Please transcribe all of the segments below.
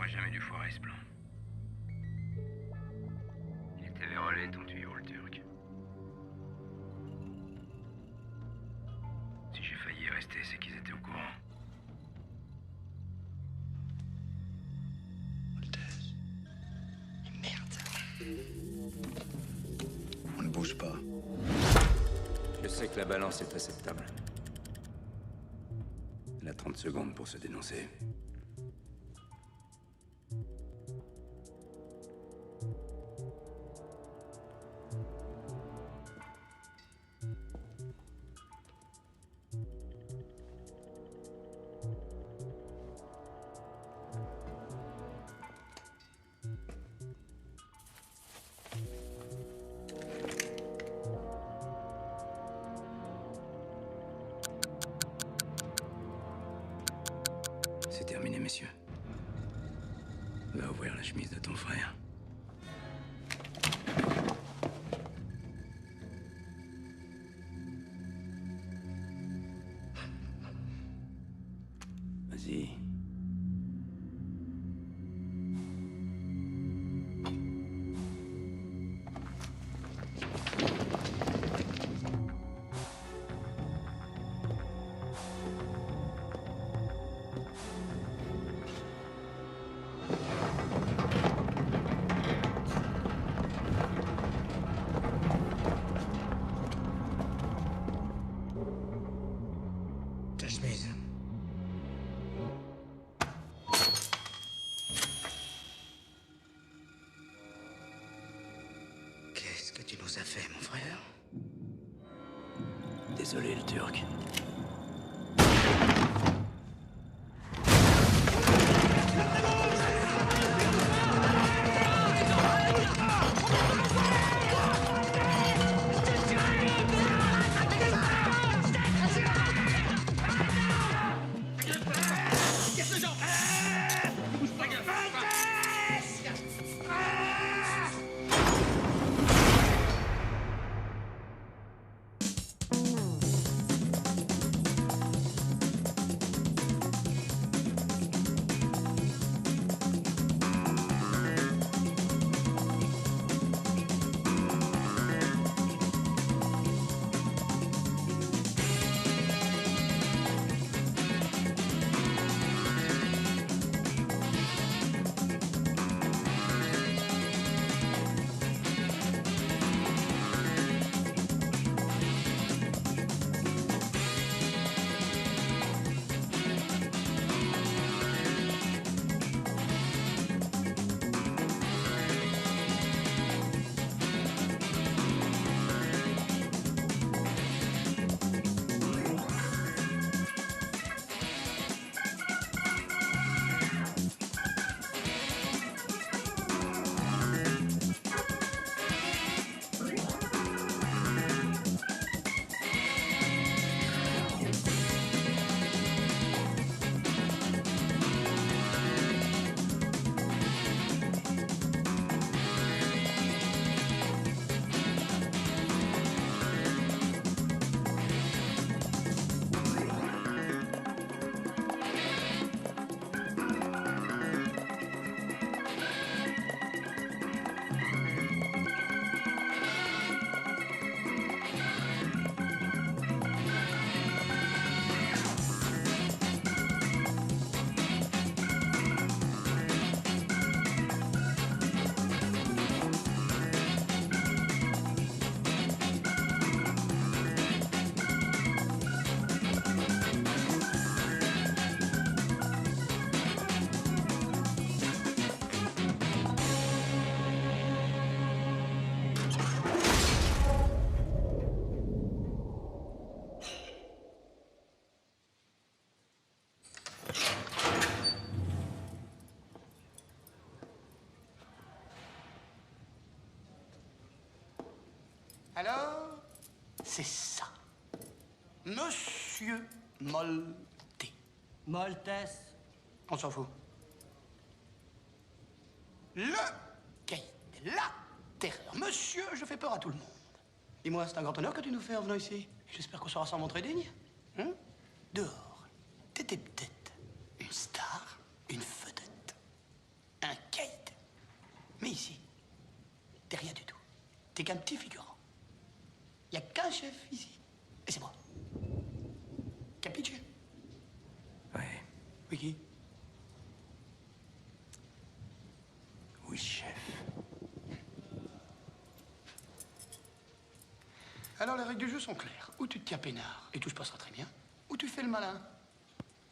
aurait jamais dû foirer ce plan. Il était vérolé, ton tuyau, le Turc. Si j'ai failli y rester, c'est qu'ils étaient au courant. Maltese. Mais merde. On ne bouge pas. Je sais que la balance est acceptable. Elle a 30 secondes pour se dénoncer. C'est terminé, messieurs. Va ouvrir la chemise de ton frère. Vas-y. Ta chemise. Qu'est-ce que tu nous as fait, mon frère? Désolé, le Turc. Alors, c'est ça. Monsieur Molté. Maltese. On s'en fout. Le caïd, la terreur. Monsieur, je fais peur à tout le monde. Dis-moi, c'est un grand honneur que tu nous fais en venant ici. J'espère qu'on saura s'en montrer digne. Hein? Dehors, t'étais peut-être une star, une vedette. qu'un petit figurant. Il n'y a qu'un chef ici. Et c'est moi. Capiche? Ouais. Oui, qui? Oui, chef. Alors, les règles du jeu sont claires. Ou tu te tiens peinard et tout se passera très bien, ou tu fais le malin.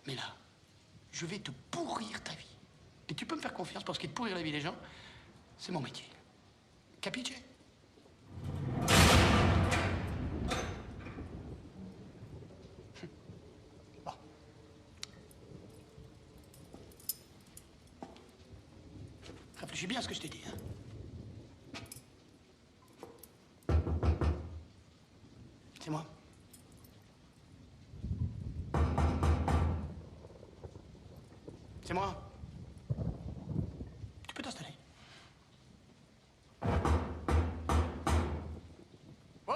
Mais là, je vais te pourrir ta vie. Et tu peux me faire confiance parce que de pourrir la vie des gens, c'est mon métier. Capiche? Bon. Réfléchis bien à ce que je t'ai dit, hein. C'est moi. C'est moi. Tu peux t'installer. Wow!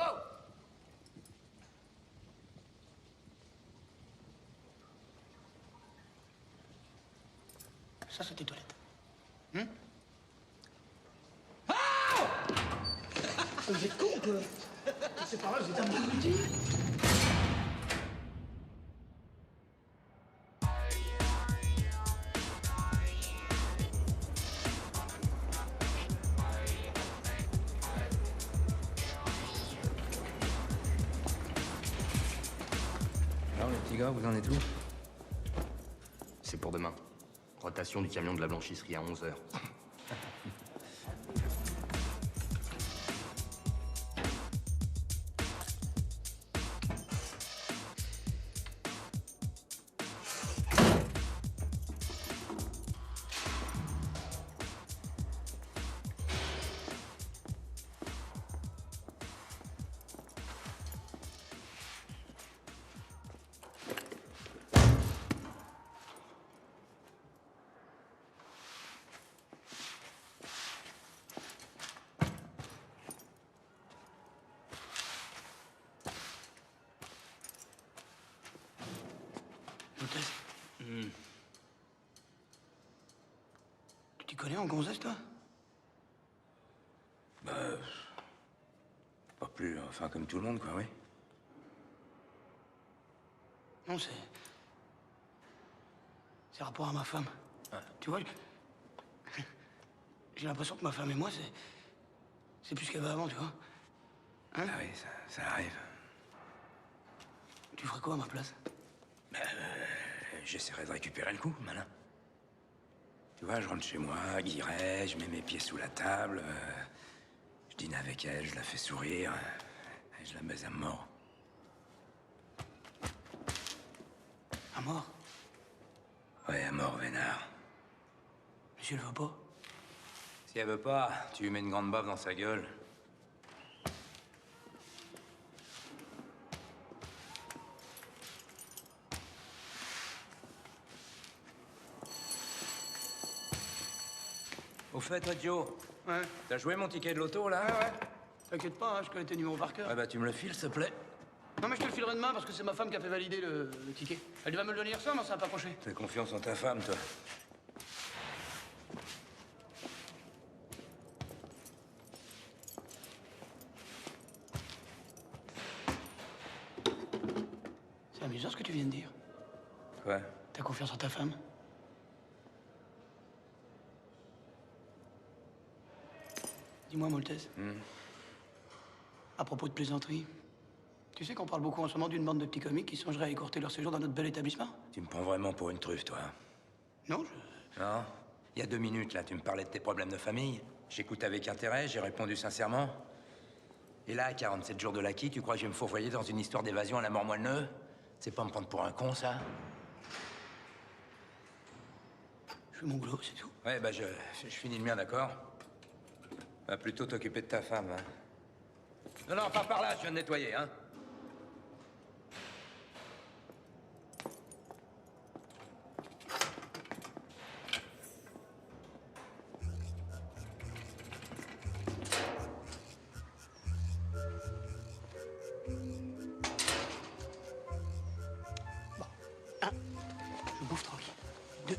Ça, c'est tes toilettes. Ah! Vous êtes con, quoi. C'est pas vrai, vous êtes un peu petit. Alors, les petits gars, vous en êtes où? C'est pour demain. Rotation du camion de la blanchisserie à 11h. Hôtesse. Tu t'y connais en gonzesse, toi? Pas plus, enfin, comme tout le monde, quoi, oui. Non, c'est rapport à ma femme. Tu vois, j'ai l'impression que ma femme et moi, c'est plus qu'elle va avant, tu vois. Hein? Ah oui, ça arrive. Tu ferais quoi à ma place? J'essaierai de récupérer le coup, malin. Tu vois, je rentre chez moi, guiré, je mets mes pieds sous la table, je dîne avec elle, je la fais sourire, et je la baise à mort. À mort? Ouais, à mort, vénard. Monsieur le veut pas? Si elle veut pas, tu lui mets une grande baffe dans sa gueule. Au fait, toi, Joe, Ouais. t'as joué mon ticket de loto, là? Ouais. T'inquiète pas, hein, je connais tes numéros par cœur. Ouais, bah, tu me le files, s'il te plaît. Non, mais je te le filerai demain parce que c'est ma femme qui a fait valider le ticket. Elle va me le donner hier soir, non, ça n'a pas approché. Fais confiance en ta femme, toi. C'est amusant ce que tu viens de dire. Quoi? T'as confiance en ta femme? Dis-moi, Maltese. À propos de plaisanterie, tu sais qu'on parle beaucoup en ce moment d'une bande de petits comiques qui songeraient à écourter leur séjour dans notre bel établissement? Tu me prends vraiment pour une truffe, toi. Non, Non? Il y a 2 minutes, là, tu me parlais de tes problèmes de famille. J'écoute avec intérêt, j'ai répondu sincèrement. Et là, à 47 jours de l'acquis, tu crois que je vais me fourvoyer dans une histoire d'évasion à la mort moelle-neu? C'est pas me prendre pour un con, ça? je fais mon boulot, c'est tout. Ouais, bah, je finis le mien, d'accord? Va plutôt t'occuper de ta femme, hein. Non, non, pas par là, je viens de nettoyer, hein. Je bouffe tranquille. 2,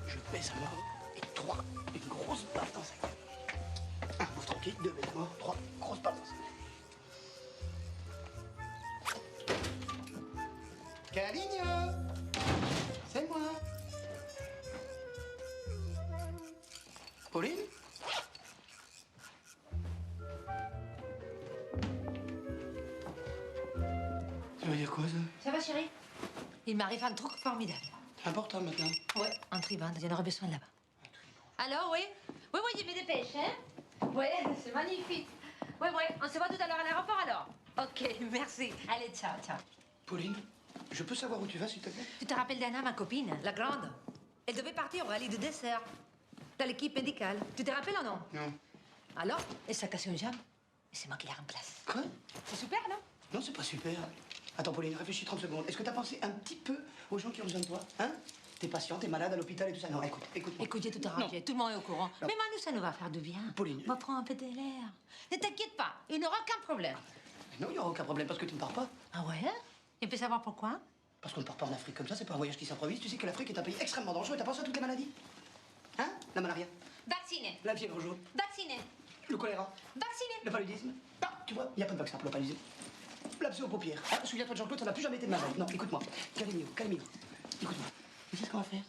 je baisse à mort. Et 3, une grosse baffe dans sa gueule. 1, bouffe tranquille. 2, baisse à mort. 3, grosse baffe dans sa gueule. Il m'arrive un truc formidable. C'est important maintenant. Ouais, un tribun, il y en aura besoin là-bas. Alors, oui? Oui, je me dépêche, hein? Ouais, c'est magnifique. Ouais, on se voit tout à l'heure à l'aéroport alors. Ok, merci. Allez, ciao. Pauline, je peux savoir où tu vas, s'il te plaît? Tu te rappelles d'Anna, ma copine, la grande? Elle devait partir au rallye de dessert. Dans l'équipe médicale. Tu te rappelles ou non? Non. Alors, elle s'est cassée une jambe. Et c'est moi qui la remplace. Quoi? C'est super, non? Non, c'est pas super. Attends, Pauline, réfléchis 30 secondes. Est-ce que t'as pensé un petit peu aux gens qui ont besoin de toi? Hein? T'es patient, t'es malade à l'hôpital et tout ça. Non, écoute-moi. Écoute, j'ai tout arrangé. Tout le monde est au courant. Non. Mais nous, ça nous va faire du bien. Pauline. On va prendre un peu de l'air. Ne t'inquiète pas, il n'y aura aucun problème. Non, il n'y aura aucun problème parce que tu ne pars pas. Ah ouais? Il peut savoir pourquoi? Parce qu'on ne part pas en Afrique comme ça, c'est pas un voyage qui s'improvise. Tu sais que l'Afrique est un pays extrêmement dangereux. T'as pensé à toutes les maladies? Hein? La malaria, Vacciné. la fièvre jaune, Vacciné. le choléra, Vacciné. le paludisme. Ah, tu vois, il n'y a pas de vaccin pour le paludisme. L'abcès aux paupières. Ah, souviens-toi de Jean-Claude, ça n'a plus jamais été de ma vie. Non, écoute-moi. Calmez-vous. Écoute-moi. Tu sais ce qu'on va faire?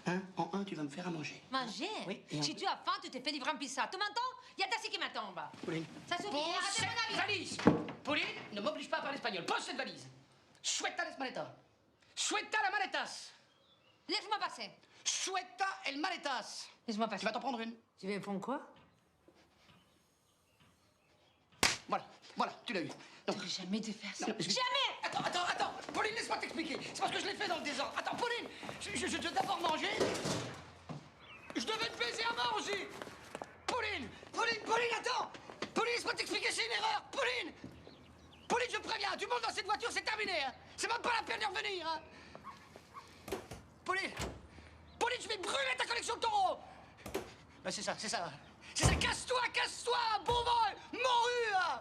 Hein? En un, tu vas me faire à manger. Manger? Oui, et en Si deux- tu as faim, tu te fais livrer un pizza. Tu m'entends? Il y a Tassi qui m'attend. Pauline. Ça suffit, Pose arrêtez cette mon avis. valise. Pauline, ne m'oblige pas à parler espagnol. Pose cette valise. Suelta las maletas. Suelta las maletas. Laisse-moi passer. Suelta el maletas. Laisse-moi Tu passer. vas t'en prendre une. Tu veux prendre quoi? Voilà, tu l'as eu. Non. Je vais jamais te faire ça. Non, excuse- Jamais! Attends. Pauline, laisse-moi t'expliquer. C'est parce que je l'ai fait dans le désordre. Attends, Pauline, je dois d'abord manger. Je devais te baiser à manger. Pauline, attends. Pauline, laisse-moi t'expliquer, c'est une erreur. Pauline, je préviens, tu montes dans cette voiture, c'est terminé. Hein. C'est même pas la peine de revenir. Hein. Pauline, je vais brûler ta collection de taureaux. Ben, c'est ça. Casse-toi, bon vol, morue. Hein.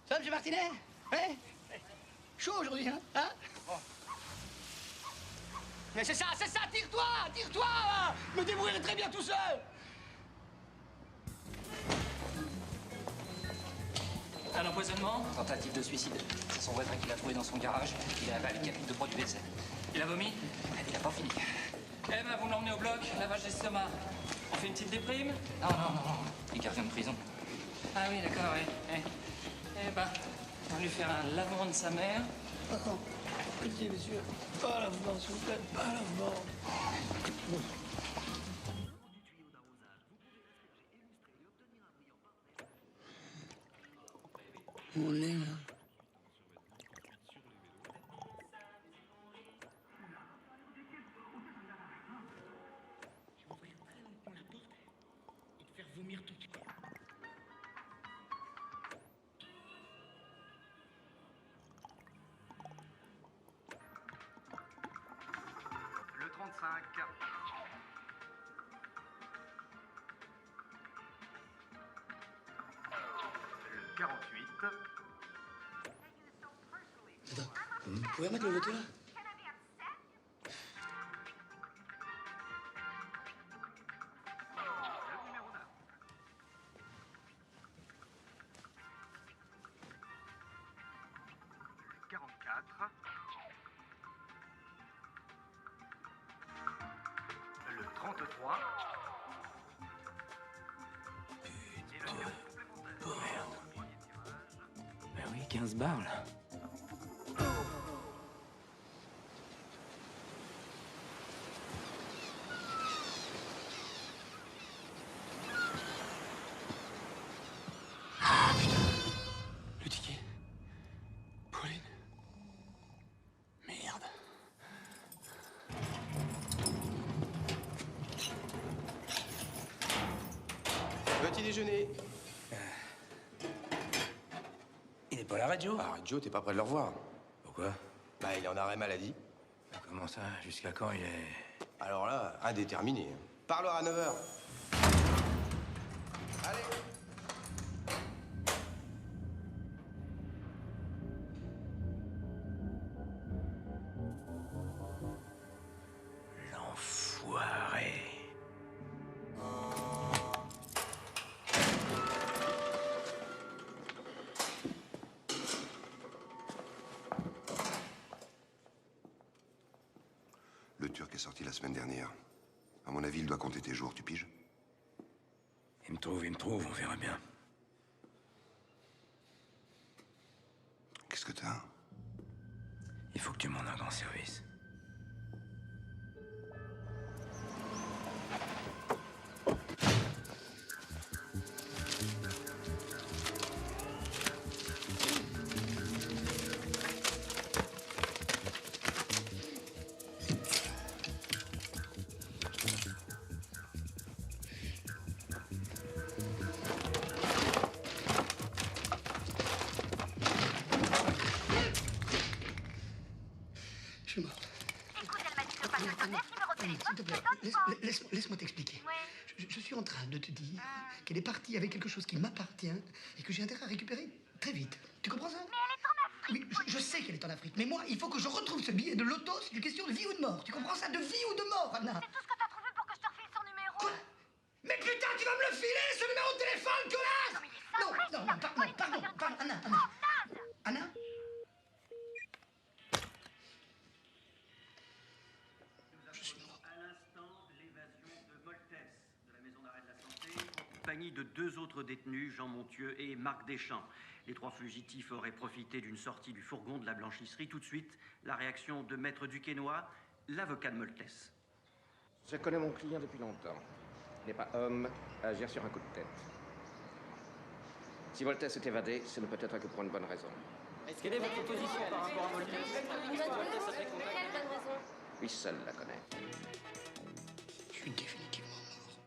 Ça va, M. Martinet? Hein? Chaud aujourd'hui, hein? Mais c'est ça, tire-toi! Hein. Je me débrouillerai très bien tout seul! Un empoisonnement. Tentative de suicide. C'est son voisin qui l'a trouvé dans son garage. Il a avalé 4 litres de produit vaisselle. Il a vomi. Il a pas fini. Eh ben, vous l'emmenez au bloc, lavage d'estomac. On fait une petite déprime? Non. Il revient de prison. Ah oui, d'accord, oui. Eh ben, on va lui faire un lavement de sa mère. Pitié, monsieur. Pas lavement, s'il vous plaît. Pas lavement. On est là. Le 35. Le 48. Attends, vous pouvez remettre le moteur? Le numéro 9. Le 44. Le 33. Et le numéro complémentaire. Ben oui, 15 bars, là. Le ticket. Pauline. Merde. Petit déjeuner. Il est pas à la radio? Ah, Joe, t'es pas prêt de le revoir. Pourquoi? Bah, il est en arrêt maladie. Comment ça? Jusqu'à quand il est... Alors là, indéterminé. Parlera à 9h. Allez. L'enfoiré. Le Turc est sorti la semaine dernière. À mon avis, il doit compter tes jours, tu piges? Il me trouve, on verra bien. Qu'est-ce que t'as? Il faut que tu m'en un grand service. Je suis mort. Écoute, elle m'a dit de pas te sonner, numéro de téléphone, S'il te plaît, laisse-moi t'expliquer. Je suis en train de te dire qu'elle est partie avec quelque chose qui m'appartient et que j'ai intérêt à récupérer très vite. Tu comprends ça? Mais elle est en Afrique. Oui, je sais qu'elle est en Afrique, mais moi, il faut que je retrouve ce billet de loto. C'est une question de vie ou de mort. Tu comprends ça? De vie ou de mort, Anna. C'est tout ce que t'as trouvé pour que je te refile son numéro. Quoi? Mais putain, tu vas me le filer, ce numéro de téléphone, connasse! Non, mais il est fin prêt, Non, il a pardon, Anna. Anna? Je suis mort. À l'instant, l'évasion de Moltès de la maison d'arrêt de la santé, en compagnie de 2 autres détenus, Jean Montieu et Marc Deschamps. Les 3 fugitifs auraient profité d'une sortie du fourgon de la blanchisserie. Tout de suite, la réaction de Maître Duquesnoy, l'avocat de Moltès. Je connais mon client depuis longtemps. Il n'est pas homme à agir sur un coup de tête. Si Moltès s'est évadé, ce ne peut être que pour une bonne raison. Quelle est votre position par rapport à Moltès? Lui seul la connaît. Je suis définitivement mort.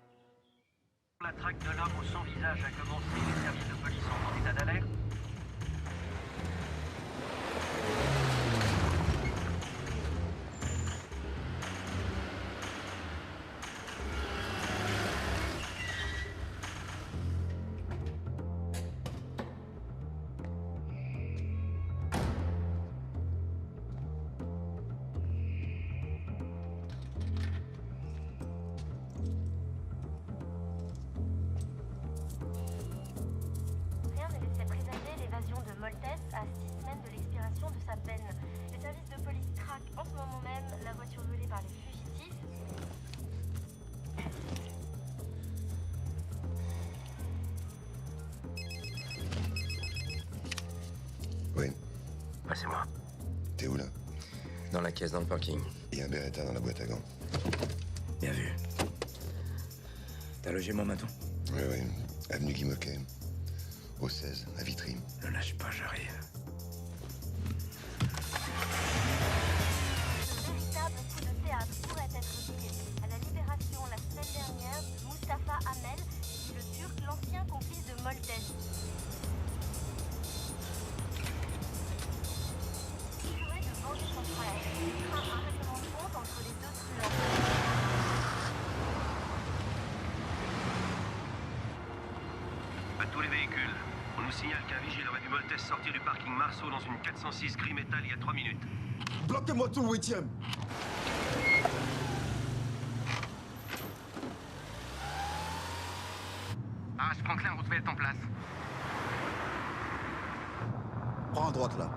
La traque de l'homme au sans visage a commencé. Les services de police sont en état d'alerte. Rien ne laissait présager l'évasion de Moltès à 6 semaines de l'expiration de sa peine. Les services de police traquent en ce moment même la voiture volée par les fugitifs. Oui, Ouais, c'est moi. t'es où là? Dans la caisse, dans le parking. Il y a un Beretta dans la boîte à gants. Bien vu. T'as logé mon maton? Oui, oui. Avenue Guy Moquet. Au 16, à Vitry. Ne lâche pas, j'arrive. Ce véritable coup de théâtre pourrait être lié à la libération la semaine dernière de Mustapha Hamel, dit le Turc, l'ancien complice de Moltès. Il jouait de venger son frère. Il craint un règlement de compte entre les deux truands. À tous les véhicules, on nous signale qu'un vigile aurait vu Moltès sortir du parking Marceau dans une 406 gris métal il y a 3 minutes. Bloquez-moi tout, 8e. Ah, je prends Claire, vous trouvez en place. Prends à droite, là.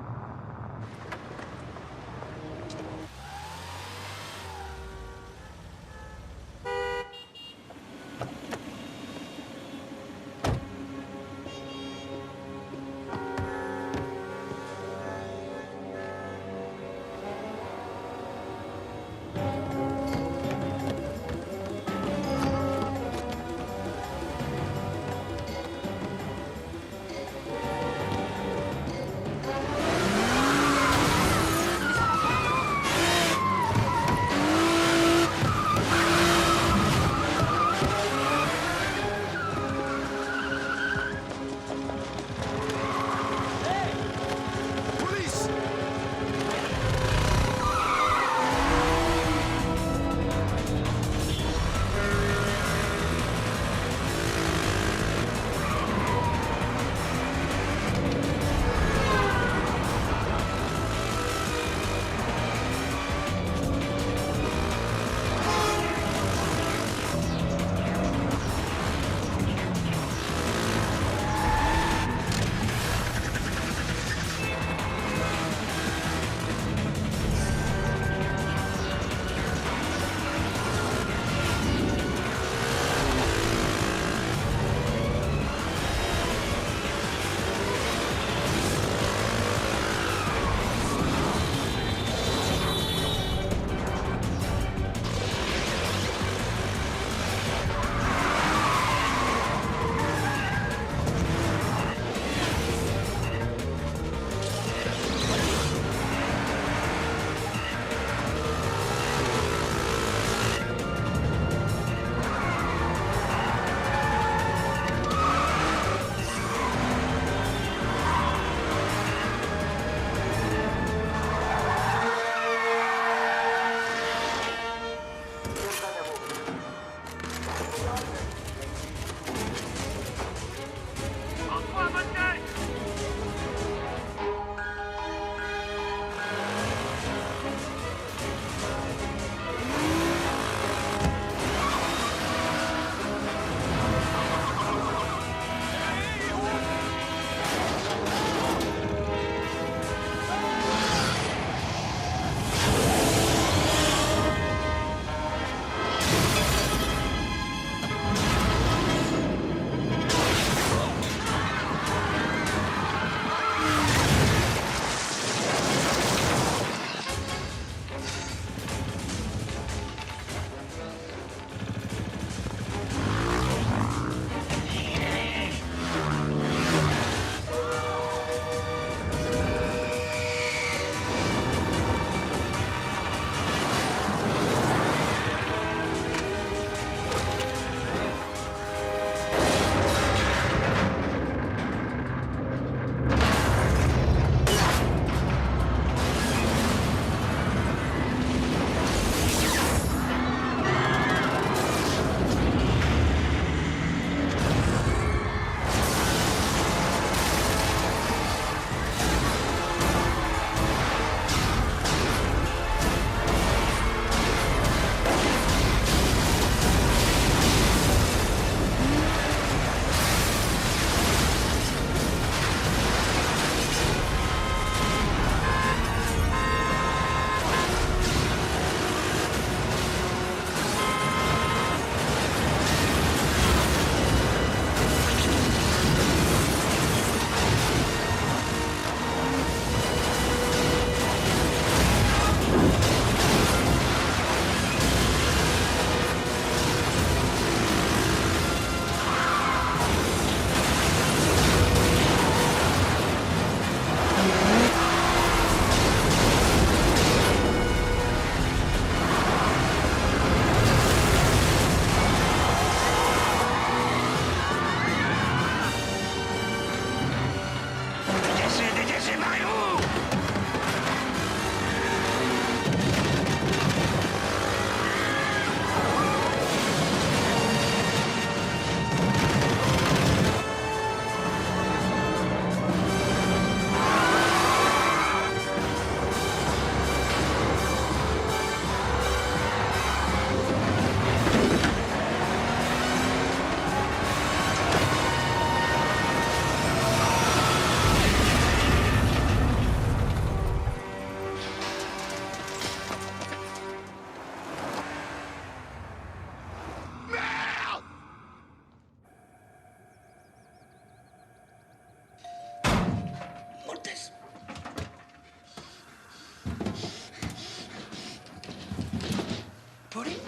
Pauline?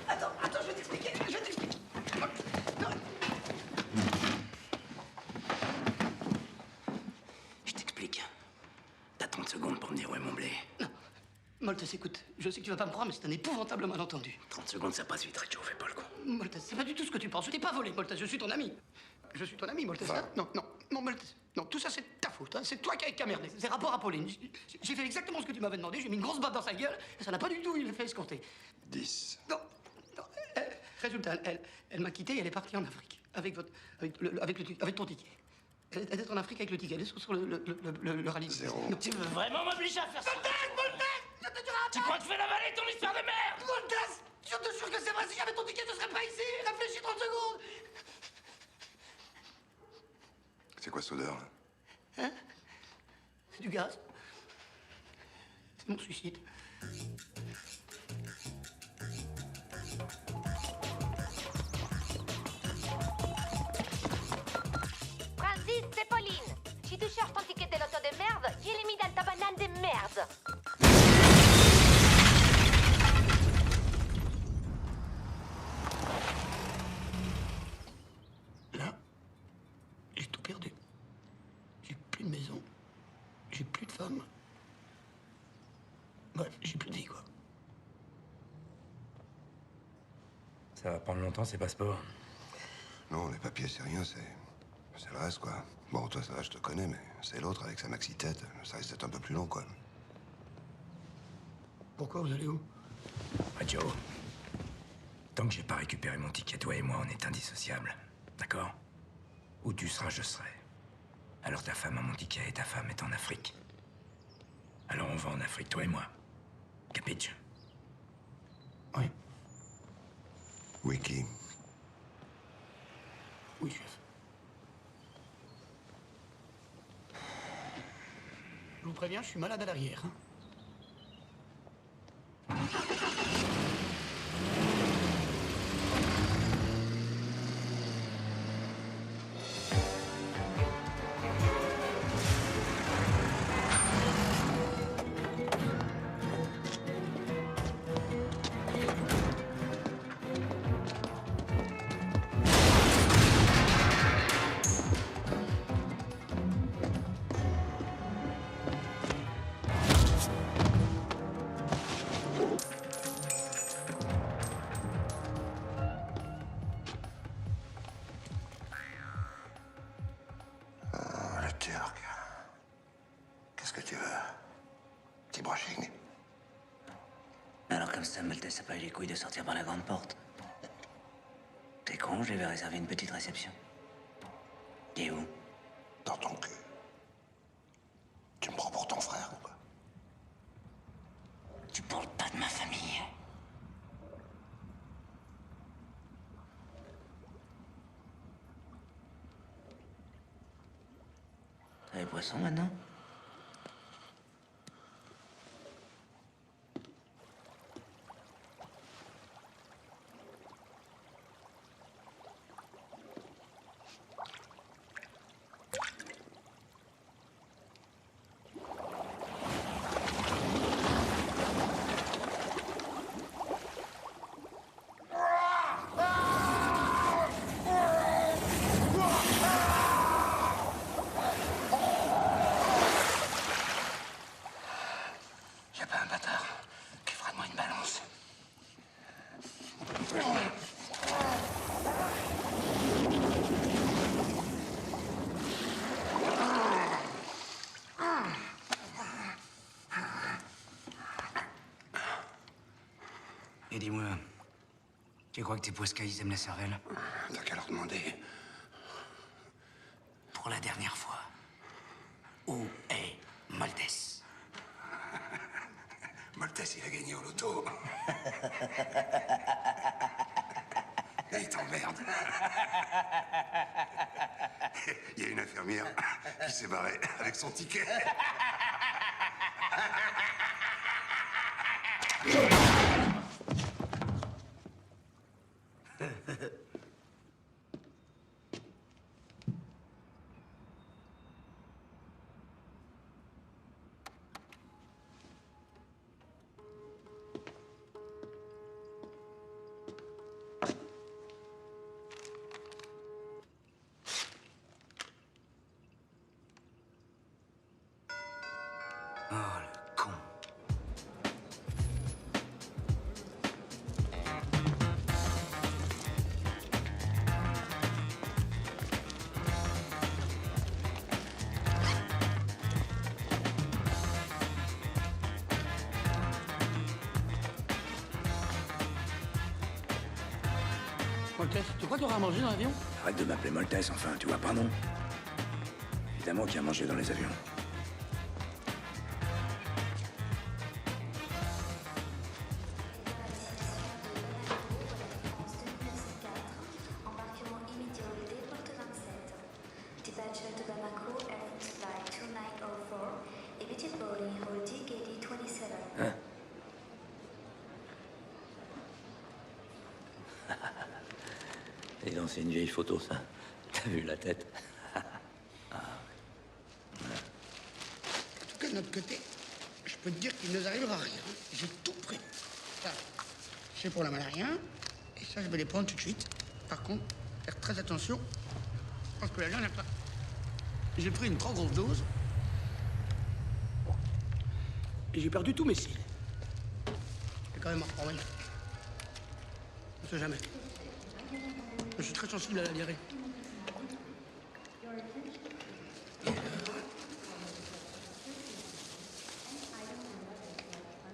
Attends, je vais t'expliquer. Je t'explique. T'as 30 secondes pour me dire où est mon blé. Non. Moltes, écoute, je sais que tu vas pas me croire, mais c'est un épouvantable malentendu. 30 secondes, ça passe vite, Reggio, fais pas le con. Moltes, c'est pas du tout ce que tu penses. Je t'ai pas volé, Moltes, je suis ton ami. Je suis ton ami, Moltes. Va. Non, Moltes. Non, tout ça, c'est ta faute. Hein. C'est toi qui as merdé. C'est rapport à Pauline. J'ai fait exactement ce que tu m'avais demandé. J'ai mis une grosse batte dans sa gueule et ça n'a pas du tout eu l'effet escompté. 10. Non. Résultat, elle m'a quitté et elle est partie en Afrique. Avec ton ticket. Elle est en Afrique avec le ticket. Elle est sur le rallye. 0. Non. Tu veux vraiment m'obliger à faire ça? Moltes, Tu crois que je vais l'avaler ton histoire de merde? Moltes, je te jure que c'est vrai. Si j'avais ton ticket, je serais pas ici. Réfléchis 30 secondes. C'est quoi cette odeur, là? Hein? C'est du gaz. C'est mon suicide. Francis, c'est Pauline. Si tu cherches ton ticket de l'auto de merde, je l'ai mis dans ta banane de merde. Là, j'ai tout perdu. J'ai plus de maison. J'ai plus de femme. Bref, j'ai plus de vie, quoi. Ça va prendre longtemps, ces passeports. Non, les papiers, c'est rien, c'est le reste, quoi. Bon, toi, ça va, je te connais, mais c'est l'autre avec sa maxi-tête. Ça risque d'être un peu plus long, quoi. Pourquoi vous allez où? Reggio, tant que j'ai pas récupéré mon ticket, toi et moi, on est indissociables. D'accord? Où tu seras, je serai. Alors ta femme a mon ticket et ta femme est en Afrique. Alors on va en Afrique, toi et moi. Capiche? Oui. Wiki. Oui, chef. Je vous préviens, je suis malade à l'arrière. Hein. Le Turc. Qu'est-ce que tu veux? Petit brushing? Alors comme ça, Maltese a pas eu les couilles de sortir par la grande porte. T'es con, je lui avais réservé une petite réception. Et où? Dans ton cul. Tu me prends pour ton frère, ou quoi? Tu parles pas de ma famille. T'as les poissons maintenant? Y'a pas un bâtard qui fera de moi une balance. Et dis-moi, tu crois que tes poiscailles aiment la cervelle? T'as qu'à leur demander. Pour la dernière fois, où est Maltese? Maltese, il a gagné au loto. Et il t'emmerde. Il y a une infirmière qui s'est barrée avec son ticket. Oh, le con. Moltès, tu crois qu'il y aura à manger dans l'avion? Arrête de m'appeler Moltès, enfin, tu vois pas, non? Évidemment qu'il y a à manger dans les avions. Embarquement immédiat au dépôt de 27. Departure de Bamako, Air France Flight 2904. Immediate boarding, hold DKD 27. Hein? Dis donc, c'est une vieille photo, ça. T'as vu la tête? En tout cas, de notre côté, je peux te dire qu'il ne nous arrivera rien. J'ai tout pris. Ça, c'est pour la malaria. Et ça, je vais les prendre tout de suite. Par contre, faire très attention. Parce que la dernière fois, j'ai pris une trop grosse dose. Et j'ai perdu tous mes cils. C'est quand même un problème. On ne sait jamais. Je suis très sensible à la diarrhée. Ça,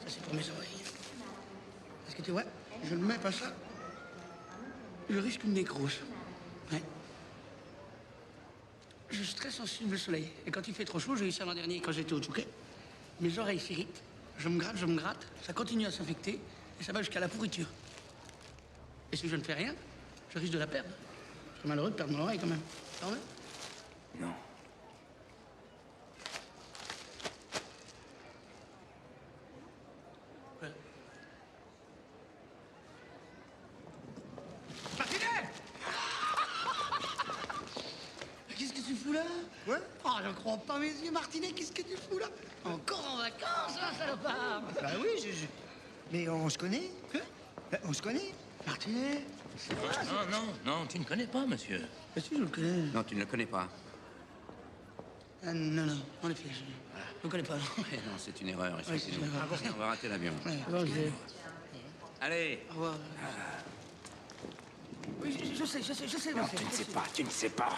c'est pour mes oreilles. Parce que tu vois, je ne mets pas ça. Je risque une nécrose. Ouais. Je suis très sensible au soleil. Et quand il fait trop chaud, j'ai eu ça l'an dernier quand j'étais au Touquet. Mes oreilles s'irritent. Je me gratte. Ça continue à s'infecter. Et ça va jusqu'à la pourriture. Et si je ne fais rien, je risque de la perdre. Je serais malheureux de perdre mon oreille quand même. Quand même. Non. Ouais. Martinet! Qu'est-ce que tu fous là? Ouais? Oh, je crois pas mes yeux, Martinet, qu'est-ce que tu fous là? Encore en vacances, là, salopard! Bah oui, mais on se connaît? Hein? On se connaît? Martinet? Non, tu ne connais pas, monsieur. Bien sûr, je le connais. Non, tu ne le connais pas. Non, en effet, je ne le connais pas. Non, Non, c'est une erreur, Ouais, c'est excusez-nous. une erreur. On va rater l'avion. Ouais, ok. Allez. Au revoir. Oui, je sais, Non, Martinet, je sais. tu ne sais pas.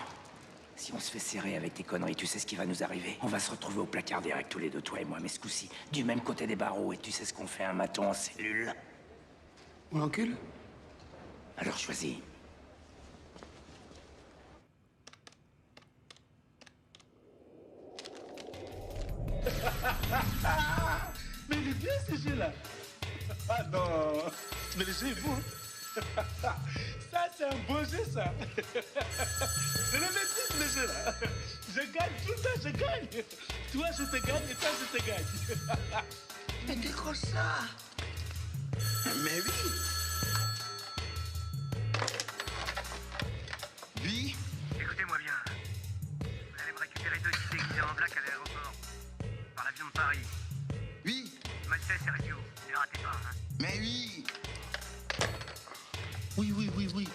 Si on se fait serrer avec tes conneries, tu sais ce qui va nous arriver. On va se retrouver au placard direct, tous les deux, toi et moi, mais ce coup-ci, du même côté des barreaux. Et tu sais ce qu'on fait, un maton en cellule? On l'encule? Alors choisis. Mais il est bien ce jeu-là. Ah non, mais le jeu est beau. Ça, c'est un beau jeu, ça. Je le maîtrise, le jeu-là. Je gagne tout le temps, je gagne. Toi, je te gagne et toi, je te gagne. Mais décroche ça. Mais oui. Oui. Écoutez-moi bien. Vous allez me récupérer 2 types déguisés en black à l'aéroport. Par l'avion de Paris. Oui. Maltais, Sergio. Ne ratez pas, hein. Mais oui. Oui.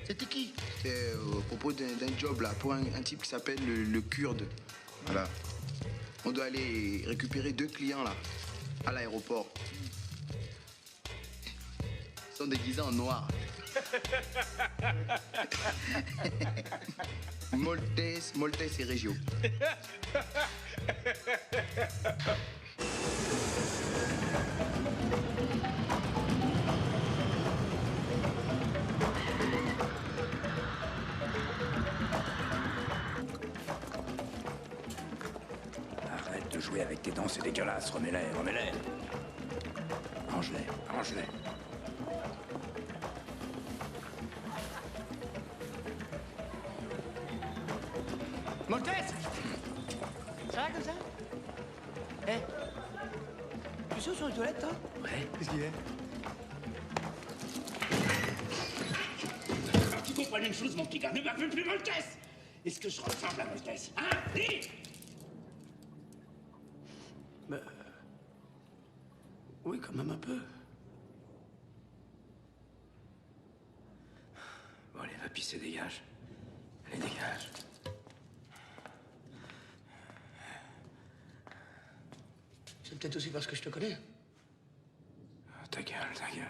C'était qui? C'était au propos d'un job là, pour un type qui s'appelle le Kurde. Voilà. On doit aller récupérer 2 clients là, à l'aéroport. Ils sont déguisés en noir. Moltès et Reggio. Arrête de jouer avec tes dents, c'est dégueulasse. Remets-les. Range-les. Moltès! Ça va comme ça? Eh? Tu es sûr sur les toilettes, toi? Ouais. Qu'est-ce qu'il y a? Tu comprends une chose, mon petit gars, ne m'appelle plus Moltès. Est-ce que je ressemble à Moltès? Hein? Dis! Bah... Oui, quand même un peu. Bon, allez, va pisser, dégage. Allez, dégage. C'est peut-être aussi parce que je te connais. Ta gueule, ta gueule.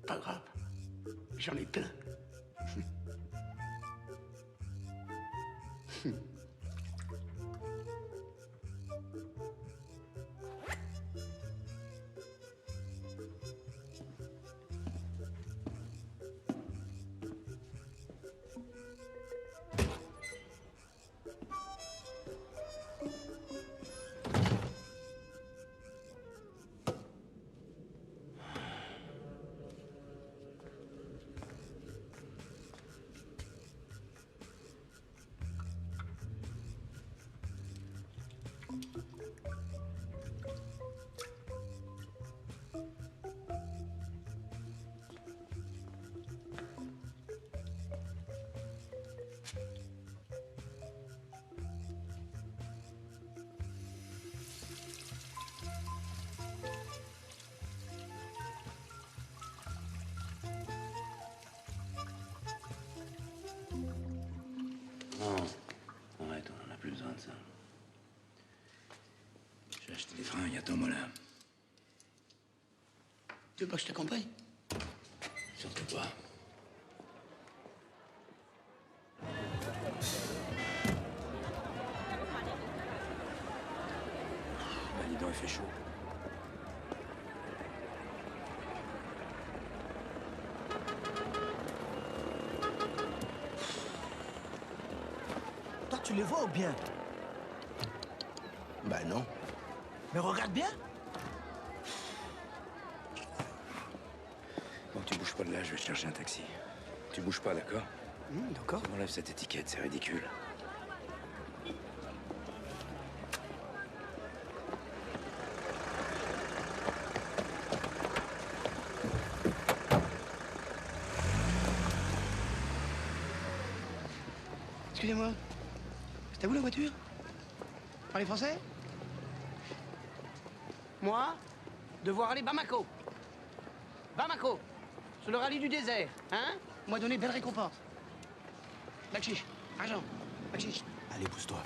Pas grave. J'en ai plein. Non, arrête, on n'en a plus besoin de ça. J'ai acheté des fringues, attends-moi là. Tu veux pas que je t'accompagne? Surtout pas. Bah, dis donc, il fait chaud. Toi, tu les vois ou bien? Bah non. Mais regarde bien. Bon, tu bouges pas de là, je vais chercher un taxi. Tu bouges pas, d'accord? D'accord. Tu m'enlèves cette étiquette, c'est ridicule. Excusez-moi. C'est à vous la voiture? Parlez français? Moi, devoir aller Bamako. Bamako, sur le rallye du désert, hein? On m'a donné belle récompense. Bakchiche, argent, bakchiche. Allez, pousse-toi.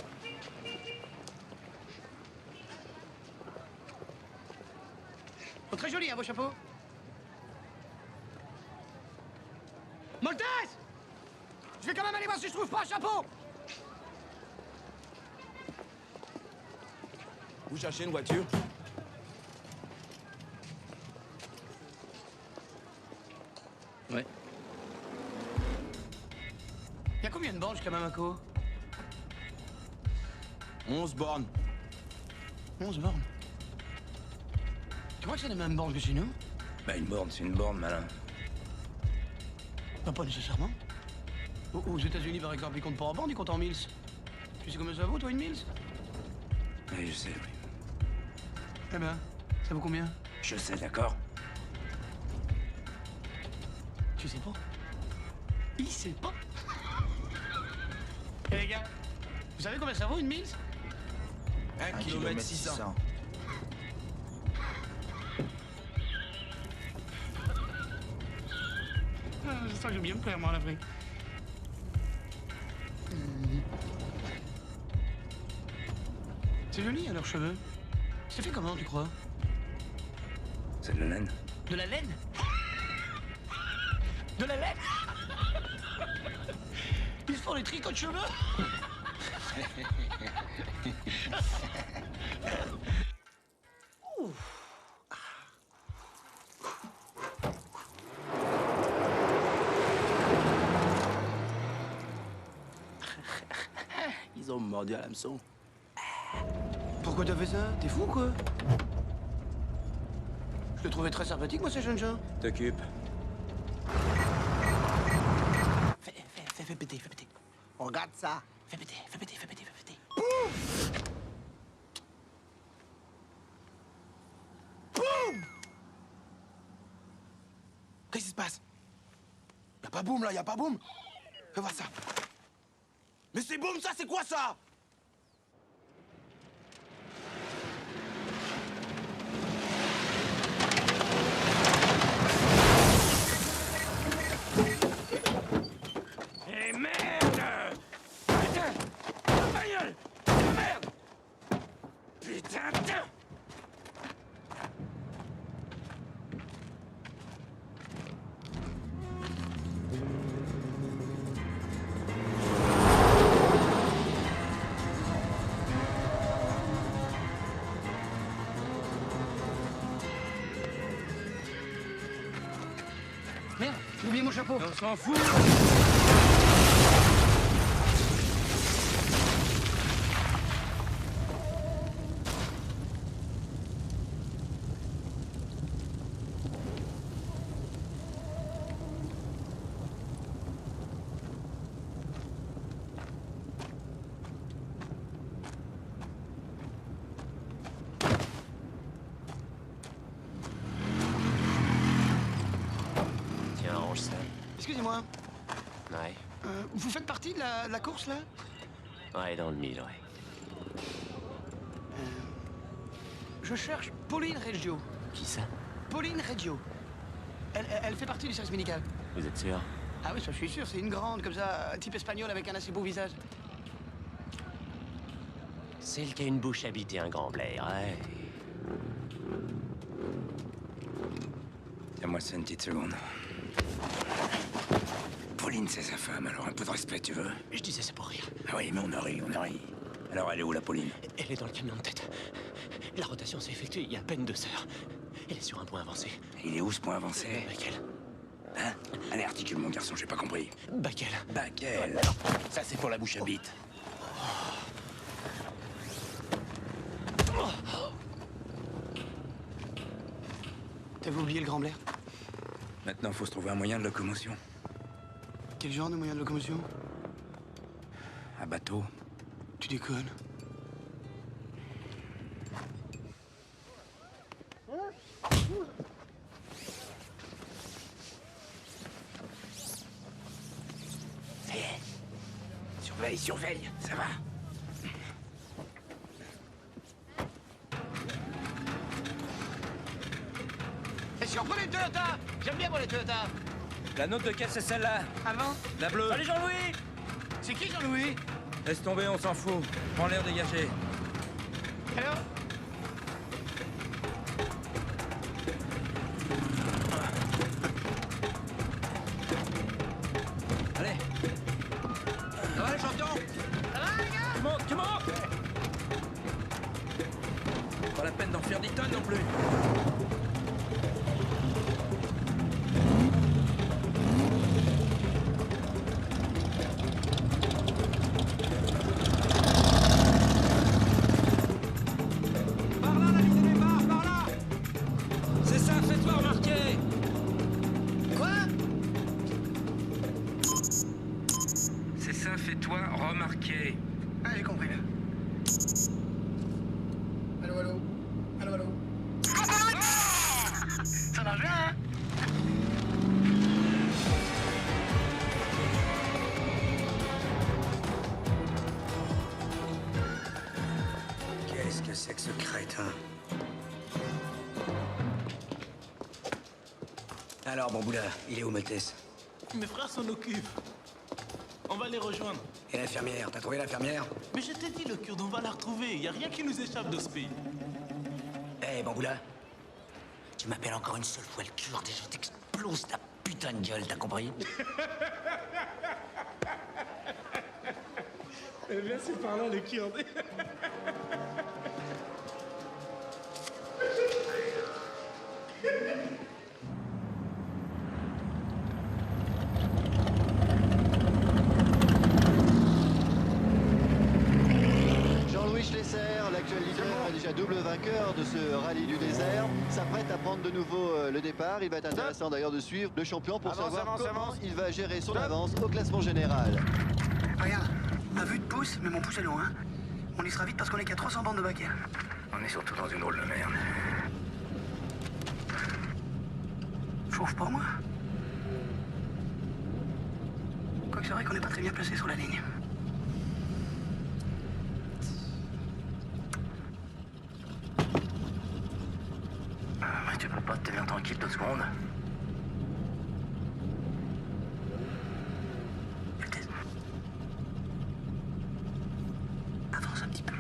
Oh, très joli, hein, vos chapeaux. Maltese! Je vais quand même aller voir si je trouve pas un chapeau! Vous cherchez une voiture? Ouais. Il y a combien de bornes jusqu'à Bamako? 11 bornes. 11 bornes. Tu crois que c'est les mêmes bornes que chez nous? Bah, une borne, c'est une borne, malin. Bah, pas nécessairement. Aux États-Unis, par exemple, ils comptent pas en bornes, ils comptent en miles. Tu sais combien ça vaut, toi, une miles? Oui, je sais, oui. Eh ben, ça vaut combien? Je sais, d'accord? Tu sais pas? Il sait pas? Eh les gars, vous savez combien ça vaut, une miles? 1 km 600. Ah, je sens que j'aime bien me plaire, moi, à l'Afrique. C'est joli, hein, leurs cheveux. C'est fait comment, tu crois? C'est de la laine. De la laine? De la laine? Ils se font des tricots de cheveux? ils ont mordu à l'hameçon. Pourquoi t'as fait ça? T'es fou, quoi? Je le trouvais très sympathique, moi, ces jeunes gens. T'occupe. Fais péter, fais péter. Regarde ça. Fais péter, fais péter, fais péter, fais péter. Boum! Qu'est-ce qui se passe? Y'a pas boum là, y'a pas boum. Fais voir ça. Mais c'est boum ça, c'est quoi ça? Eh merde! Putain! La bagnole! Merde! Putain! Merde, j'ai oublié mon chapeau. On s'en fout. Tiens, range ça. Excusez-moi, Ouais. vous faites partie de la course, là? Ouais, dans le mille, ouais. Je cherche Pauline Reggio. Qui ça? Pauline Reggio. Elle fait partie du service médical. Vous êtes sûr? Ah oui, ça, je suis sûr, c'est une grande, comme ça, type espagnol avec un assez beau visage. Celle qui a une bouche habitée, un grand blaire, ouais. Tiens-moi ça une petite seconde. Pauline, c'est sa femme, alors un peu de respect, tu veux? Je disais ça pour rire. Ah oui, mais on a ri, on a ri. Alors, elle est où, la Pauline? Elle est dans le camion de tête. La rotation s'est effectuée il y a à peine 2 heures. Elle est sur un point avancé. Il est où, ce point avancé? Baquel. Hein? Allez, articule, mon garçon, j'ai pas compris. Baquel. Baquel. Ça, c'est pour la bouche à bite. T'avais oublié le Grand Blair? Maintenant, faut se trouver un moyen de locomotion. Quel genre de moyen de locomotion? Un bateau. Tu déconnes. Surveille, surveille, ça va. Et si on prenait une Toyota? J'aime bien pour les Toyota. La note de caisse, c'est celle-là. Avant? La bleue. Salut Jean-Louis! C'est qui Jean-Louis? Laisse tomber, on s'en fout. Prends l'air dégagé. Alors? Allez. Ça va les champions? Ça va les gars? Tu montes, tu montes. Pas la peine d'en faire 10 tonnes non plus. C'est ça, fais-toi remarquer. Quoi? C'est ça, fais-toi remarquer. Ah, j'ai compris là. Allô, allô? Allô, allô? Ça marche bien, hein? Qu'est-ce que c'est que ce crétin? Alors, Bamboula, il est où, Maltès? Mes frères s'en occupent. On va les rejoindre. Et l'infirmière? T'as trouvé l'infirmière? Mais je t'ai dit, le Kurde, on va la retrouver. Y a rien qui nous échappe de ce pays. Eh, Bamboula, tu m'appelles encore une seule fois le Kurde et je t'explose ta putain de gueule, t'as compris? Eh bien, c'est par là, le Kurde. à double vainqueur de ce rallye du désert s'apprête à prendre de nouveau le départ. Il va être intéressant d'ailleurs de suivre le champion pour savoir comment il va gérer son avance au classement général. Regarde, à vue de pouce, mais mon pouce est loin. Hein. On y sera vite parce qu'on est qu'à 300 bandes de baquets. On est surtout dans une drôle de merde. Chauffe pas, moi. Quoique c'est vrai qu'on n'est pas très bien placé sur la ligne. Mais tu peux pas te tenir tranquille 2 secondes? Avance un petit peu.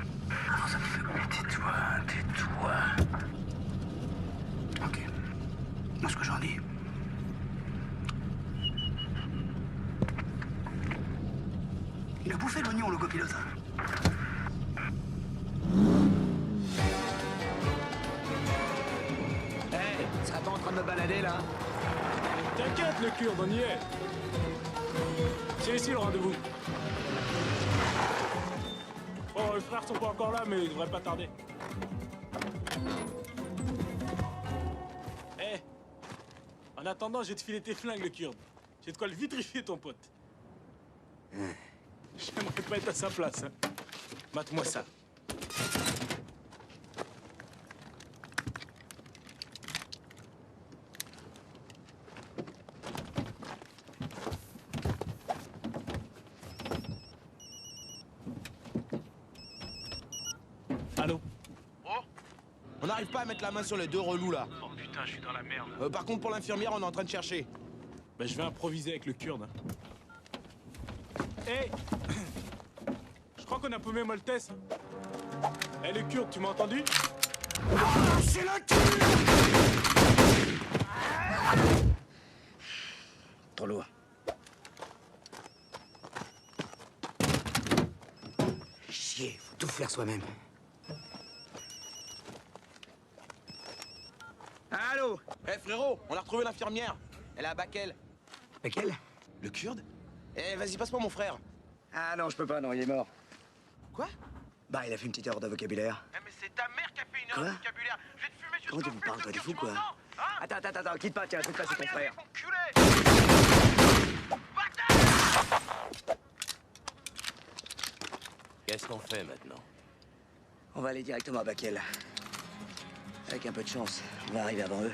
Avance un petit peu. Mais tais-toi, tais-toi. Ok. Moi, ce que j'en dis... Il a bouffé l'oignon, le copilote. Hey, seras pas en train de me balader, là? T'inquiète, le Kurde, on y est. C'est ici le rendez-vous. Oh, les frères sont pas encore là, mais ils devraient pas tarder. Eh, en attendant, je vais te filer tes flingues, le Kurde. J'ai de quoi le vitrifier, ton pote. J'aimerais pas être à sa place. Hein. Mate-moi ça. Allô? Oh, on n'arrive pas à mettre la main sur les 2 relous là. Oh putain, je suis dans la merde. Par contre, pour l'infirmière, on est en train de chercher. Ben, je vais improviser avec le Kurde. Hein. Hey! Je crois qu'on a paumé Moltès. Eh, le Kurde, tu m'as entendu? C'est la Trop lourd. Chier, faut tout faire soi-même. Allô? Eh frérot, on a retrouvé l'infirmière. Elle est à Bakel. Bakel? Le Kurde? Eh, vas-y, passe-moi mon frère. Ah non, je peux pas, non, il est mort. Quoi? Bah, il a fait une petite erreur de vocabulaire. Eh, mais c'est ta mère qui a fait une erreur de vocabulaire. Je vais te fumer jusqu'au Comment tu me parles, toi, des fous, quoi? Attends, quitte pas, tiens, je vais te passer ton frère. Qu'est-ce qu'on fait maintenant? On va aller directement à Bakel. Avec un peu de chance, on va arriver avant eux.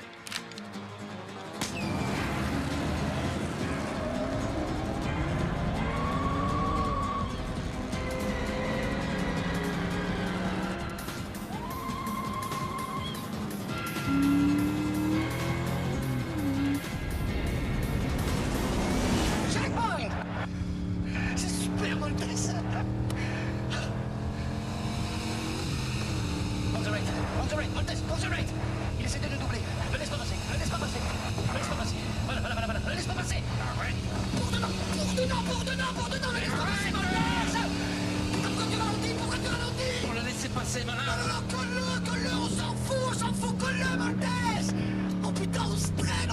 Checkpoint! C'est super, Moltès! Concentrate, Moltès, concentrate! Il essaie de nous doubler. Ne laisse pas passer, ne laisse pas passer. Ne laisse pas passer. Voilà, ne laisse pas passer. Arrête. Pour dedans, ne laisse pas passer, Moltès! Pourquoi tu ralentis? On l'a laissé passer, malin. Non, colle-le, on s'en fout, colle-le, Moltès! Oh putain, on se traîne!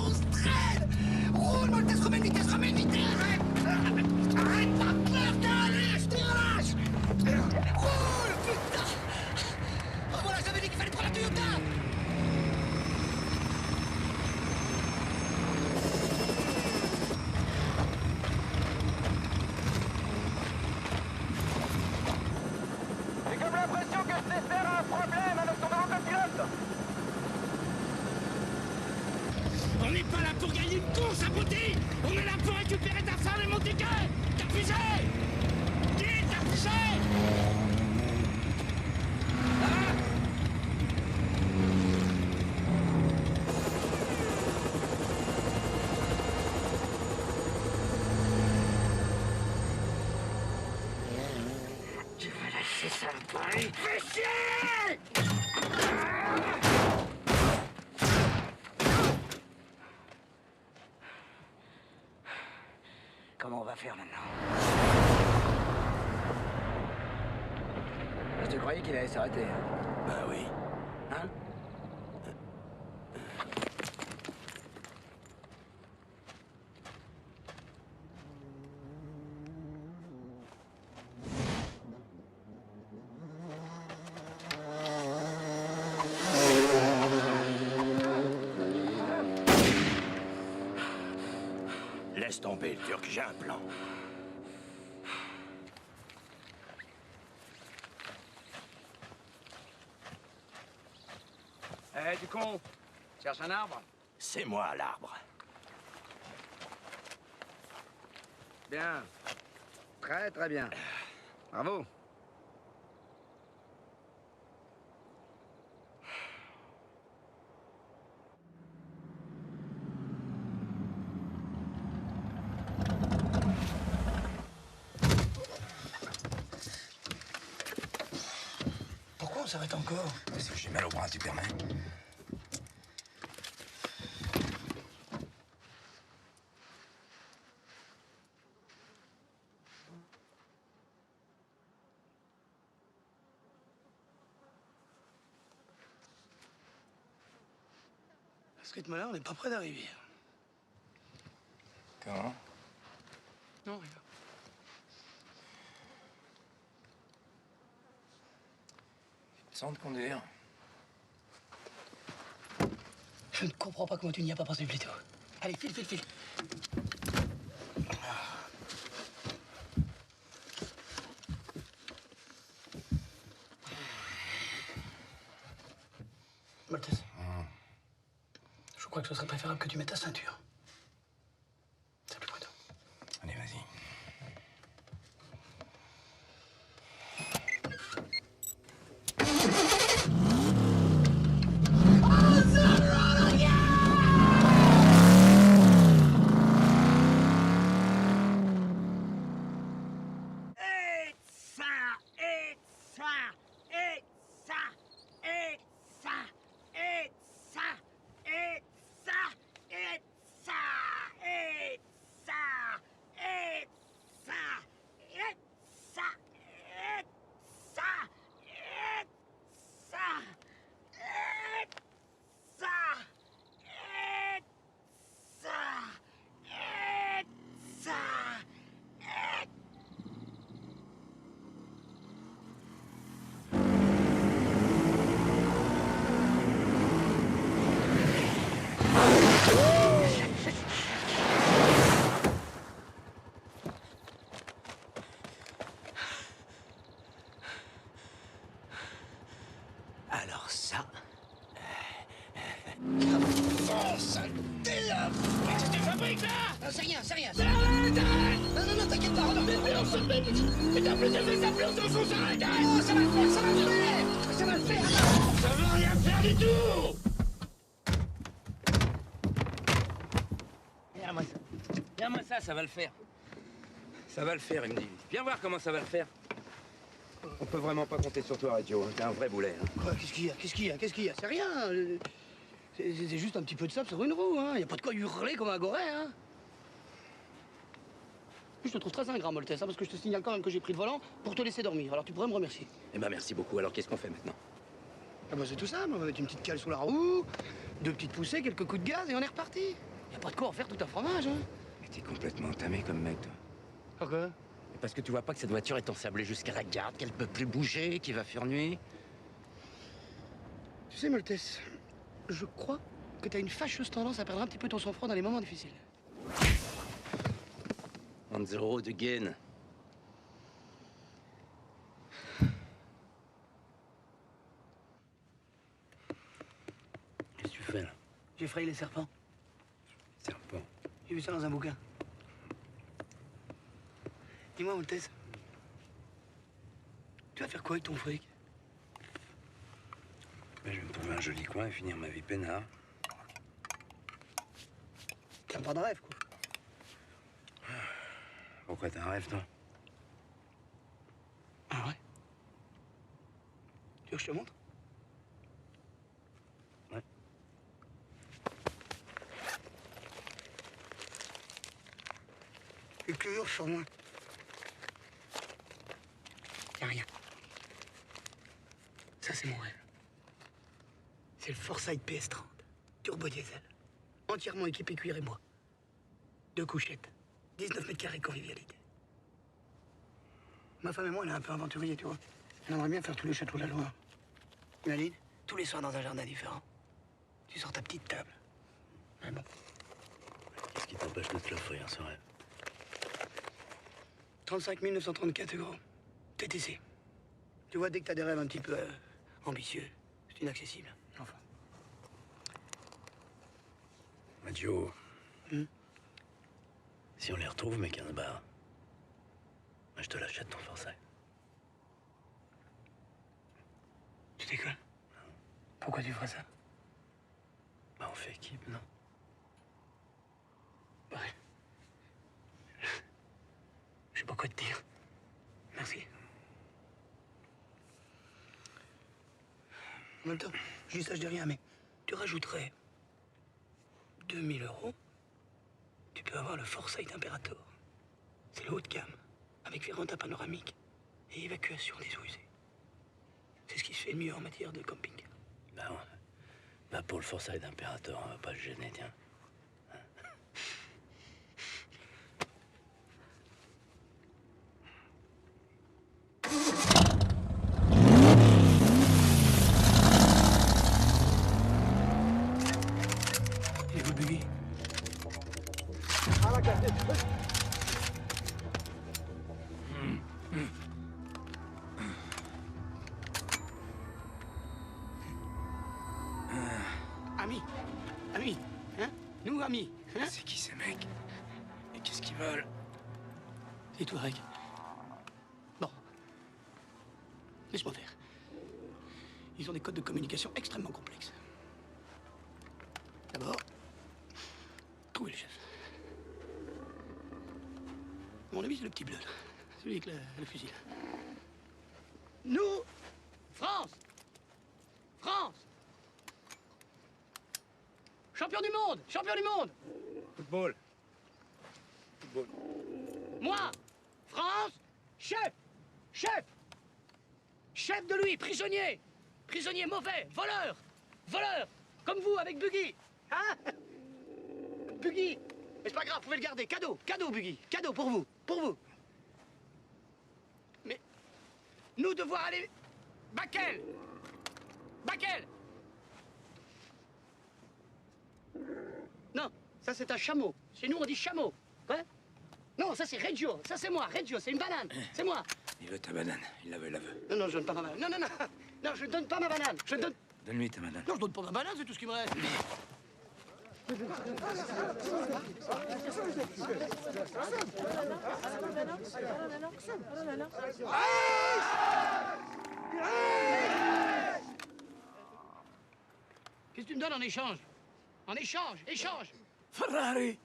Roule, Moltès, remets une vitesse! Arrête, pas clair, je te relâche! Roule, putain! Oh voilà, j'avais dit qu'il fallait prendre la Toyota! J'ai comme l'impression que ce dessert a un problème avec son grand pilote. On n'est pas là pour gagner une course, abruti! On est là pour récupérer ta femme et mon ticket! T'as pigé! Dis, t'as pigé! Tu vas lâcher ça, le pari! Fais chier! Comment on va faire maintenant? Je te croyais qu'il allait s'arrêter. Bah oui. Hein? Laisse tomber, le Turc, j'ai un plan. Eh, du con, cherche un arbre? C'est moi, l'arbre. Bien. Très, très bien. Bravo. Pourquoi on s'arrête encore? Parce que j'ai mal au bras, Superman. À ce rythme-là, on n'est pas près d'arriver. Comment? Non, rien. Sans te conduire. Je ne comprends pas comment tu n'y as pas pensé plus tôt. Allez, file, file, file. Maltese. Je crois que ce serait préférable que tu mettes ta ceinture. C'est plus prudent. Allez, vas-y. Alors ça... Oh, saleté, là! Qu'est-ce que tu fabriques, là? Non, c'est rien, c'est rien. Non, t'inquiète pas, regarde. Mais on se met, mais t'as plus d'effet, t'as plus de son, arrête! Non, ça va le faire, ça va le faire! Ça va le faire, attends! Ça va rien faire du tout! Regarde-moi ça, ça va le faire. Ça va le faire, il me dit. Viens voir comment ça va le faire. On peut vraiment pas compter sur toi, Joe. T'es un vrai boulet. Hein. Quoi, qu'est-ce qu'il y a? C'est rien. C'est juste un petit peu de sable sur une roue, hein. Y a pas de quoi hurler comme un goré, hein. Je te trouve très ingrat, Maltese, hein, parce que je te signale quand même que j'ai pris le volant pour te laisser dormir. Alors tu pourrais me remercier. Eh ben merci beaucoup. Alors qu'est-ce qu'on fait maintenant? Ah bah c'est tout simple, on va mettre une petite cale sous la roue, 2 petites poussées, quelques coups de gaz et on est reparti. Y a pas de quoi en faire tout un fromage, hein. Mais t'es complètement entamé comme mec, toi. Pourquoi? Parce que tu vois pas que cette voiture est ensablée jusqu'à la garde, qu'elle peut plus bouger, qu'il va faire nuit. Tu sais, Maltese, je crois que t'as une fâcheuse tendance à perdre un petit peu ton sang-froid dans les moments difficiles. On the road again. Qu'est-ce que tu fais, là? J'ai frayé les serpents. Serpent. J'ai vu ça dans un bouquin. Dis-moi, Maltese, tu vas faire quoi avec ton fric? Ben, je vais me trouver un joli coin et finir ma vie peinard. T'as pas de rêve, quoi. Pourquoi t'as un rêve, toi? Ah ouais? Tu veux que je te montre? Ouais. Tu hurles sur moi. Y'a rien. Ça, c'est mon rêve. C'est le Forsyth PS30. Turbo diesel. Entièrement équipé cuir et bois. 2 couchettes. 19 mètres carrés de convivialité. Ma femme et moi, on est un peu aventuriers, tu vois. On aimerait bien faire tous les châteaux de la Loire. Imagine, tous les soirs dans un jardin différent. Tu sors ta petite table. Mais bon. Qu'est-ce qui t'empêche de te l'offrir, ce rêve? 35 934 euros. TTC. Tu vois, dès que t'as des rêves un petit peu ambitieux, c'est inaccessible. Enfin. Joe, si on les retrouve, mes 15 bars, je te l'achète ton forçat. Tu déconnes? Pourquoi tu ferais ça? Bah, on fait équipe, non? Ouais. Je sais pas quoi te dire. Merci. En même temps, je dis ça, je dis rien, mais tu rajouterais 2000 euros, tu peux avoir le Foresight Imperator. C'est le haut de gamme, avec véranda panoramique et évacuation des eaux usées. C'est ce qui se fait le mieux en matière de camping. Bah, ouais. Bah pour le Foresight Imperator, on va pas se gêner, tiens. Et vous buggy? Amis, hein? Nous, amis, hein? C'est qui ces mecs? Et qu'est-ce qu'ils veulent? C'est toi, Reg. Bon. Laisse-moi faire. Ils ont des codes de communication extrêmement complexes. D'abord, trouver le chef. À mon avis, c'est le petit bleu, là. Celui avec le fusil. Nous, France! France! Champion du monde! Champion du monde! Football. Moi, France, chef! Chef! Chef de lui, prisonnier! Prisonnier mauvais, voleur! Voleur! Comme vous, avec Buggy! Hein? Buggy! Mais c'est pas grave, vous pouvez le garder. Cadeau! Cadeau, Buggy! Cadeau pour vous! Pour vous! Mais... nous devoir aller... Bakel! Bakel! Non, ça c'est un chameau. Chez nous on dit chameau. Ouais? Non, ça c'est Reggio. Ça c'est moi. Reggio, c'est une banane. C'est moi. Il veut ta banane. Il la veut. Non, je donne pas ma banane. Non, non, je donne pas ma banane. Je donne... Donne-lui ta banane. Non, je donne pas ma banane, c'est tout ce qui me reste. Qu'est-ce que tu me donnes en échange? En échange, échange. Ferrari.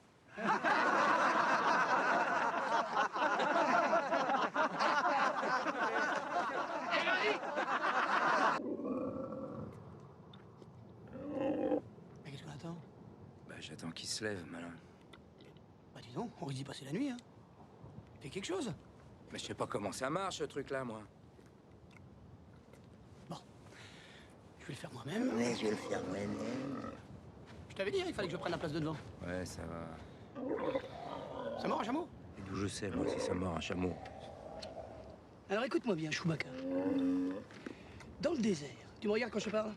Mais qu'est-ce qu'on attend? Bah, j'attends qu'il se lève, malin. Bah dis donc, on risque d'y passer la nuit, hein. Fais quelque chose. Mais je sais pas comment ça marche, ce truc-là, moi. Je vais le faire moi-même. Mais je vais le faire moi-même. Je t'avais dit, hein, il fallait que je prenne la place de devant. Ouais, ça va. Ça mord un chameau? Et d'où je sais, moi, si ça mord un chameau. Alors écoute-moi bien, Chewbacca. Dans le désert, tu me regardes quand je te parle?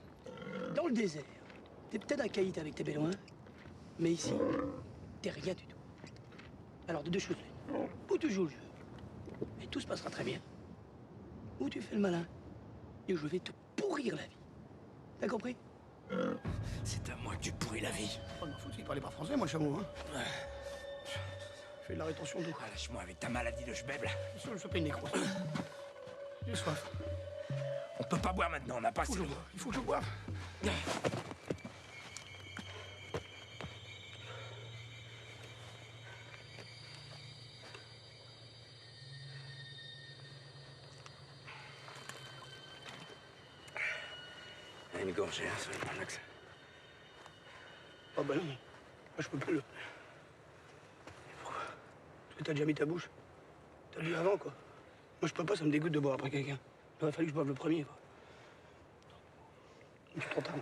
Dans le désert, t'es peut-être un caïd avec tes bédouins, mais ici, t'es rien du tout. Alors de deux choses l'une. Ou tu joues le jeu, et tout se passera très bien. Ou tu fais le malin, et je vais te pourrir la vie. T'as compris? C'est à moi que tu pourris la vie. Oh, m'en fous, il parlait pas français, moi, le chameau, hein. Je fais de la rétention d'eau. Ah, lâche-moi avec ta maladie de schbeb, là. Je fais pas une nécrose. J'ai soif. On peut pas boire maintenant, on n'a pas assez d'eau. Il faut que je boive. Une gorgée, hein, ça va, Max. Oh bah non, moi je peux plus le... Pourquoi? Parce que t'as déjà mis ta bouche. T'as bu avant, quoi. Moi je peux pas, ça me dégoûte de boire après quelqu'un. Il aurait fallu que je boive le premier, quoi. C'est trop tard.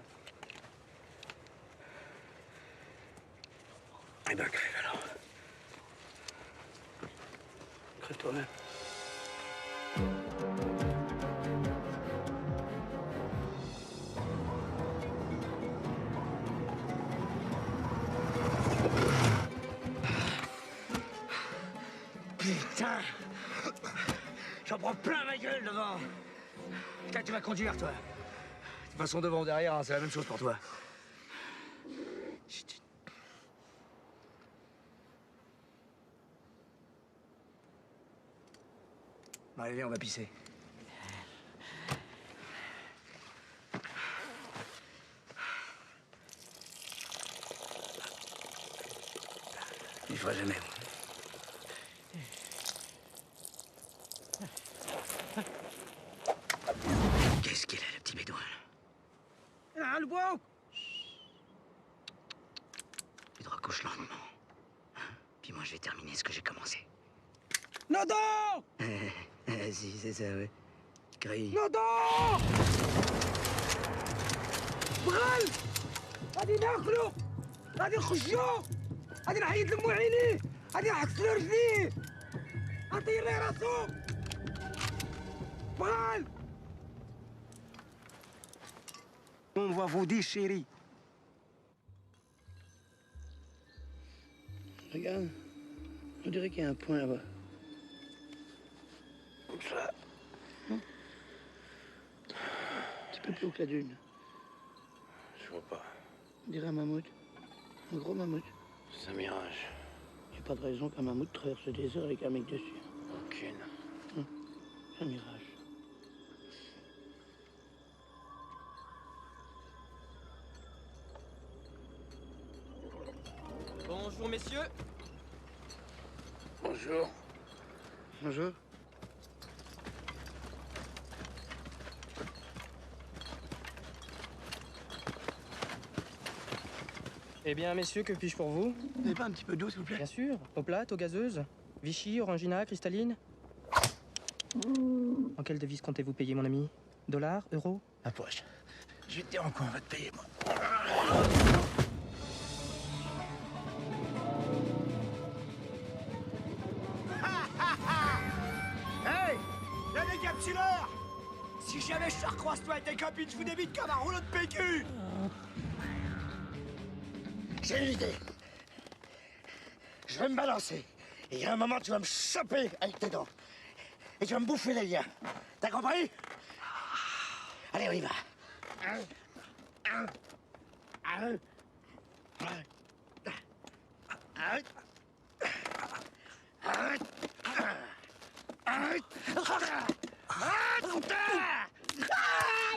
Eh ben crève alors. Crève toi-même. Putain! J'en prends plein ma gueule devant! Putain, tu vas conduire, toi! De toute façon, devant ou derrière, hein, c'est la même chose pour toi. Chut. Bon, allez, viens, on va pisser. Il fera jamais. Qu'est-ce qu'il a, le petit bédouin, là? Ah, le bois! Tu te recouches lentement. Hein? Puis moi, je vais terminer ce que j'ai commencé. Nodo! Si, c'est ça, ouais. Crie. نوضو! بغل! غادي ناكلو! غادي نخشو! غادي نحيد لمو عينيه! غادي نحكسلو رجليه! غنطير ليه راسو! بغل! On va vous déchirer. Regarde, on dirait qu'il y a un point là-bas. Comme ça. Un petit peu plus haut que la dune. Je vois pas. On dirait un mammouth. Un gros mammouth. C'est un mirage. Il n'y a pas de raison qu'un mammouth traverse le désert avec un mec dessus. Aucune. C'est un mirage. Bonjour, messieurs. Bonjour. Bonjour. Eh bien, messieurs, que puis-je pour vous? Vous n'avez pas un petit peu d'eau, s'il vous plaît? Bien sûr. Eau plate, eau gazeuse, Vichy, Orangina, cristalline. En quelle devise comptez-vous payer, mon ami? Dollars, euros? La poche. Je vais te dire en quoi on va te payer, moi. Hey! Y'a des capsuleurs! Si jamais je te recroise toi et tes copines, je vous débite comme un rouleau de PQ! J'ai une idée. Je vais me balancer. Et il y a un moment, tu vas me choper avec tes dents. Et tu vas me bouffer les liens. T'as compris? Allez, on y va.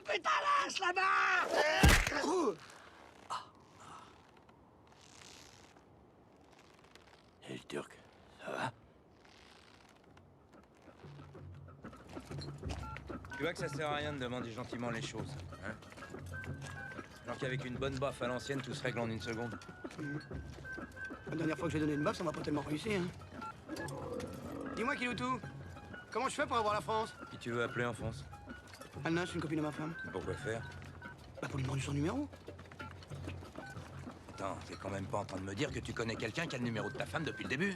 Putain, lâche là-bas! Et le Turc, ça va? Tu vois que ça sert à rien de demander gentiment les choses, hein? Alors qu'avec une bonne baffe à l'ancienne, tout se règle en une seconde. La dernière fois que j'ai donné une baffe, ça m'a pas tellement réussi, hein. Dis-moi, Kiloutou, comment je fais pour avoir la France? Qui tu veux appeler en France? Anna, c'est une copine de ma femme. Pourquoi faire? Bah, pour lui demander son numéro. Attends, t'es quand même pas en train de me dire que tu connais quelqu'un qui a le numéro de ta femme depuis le début?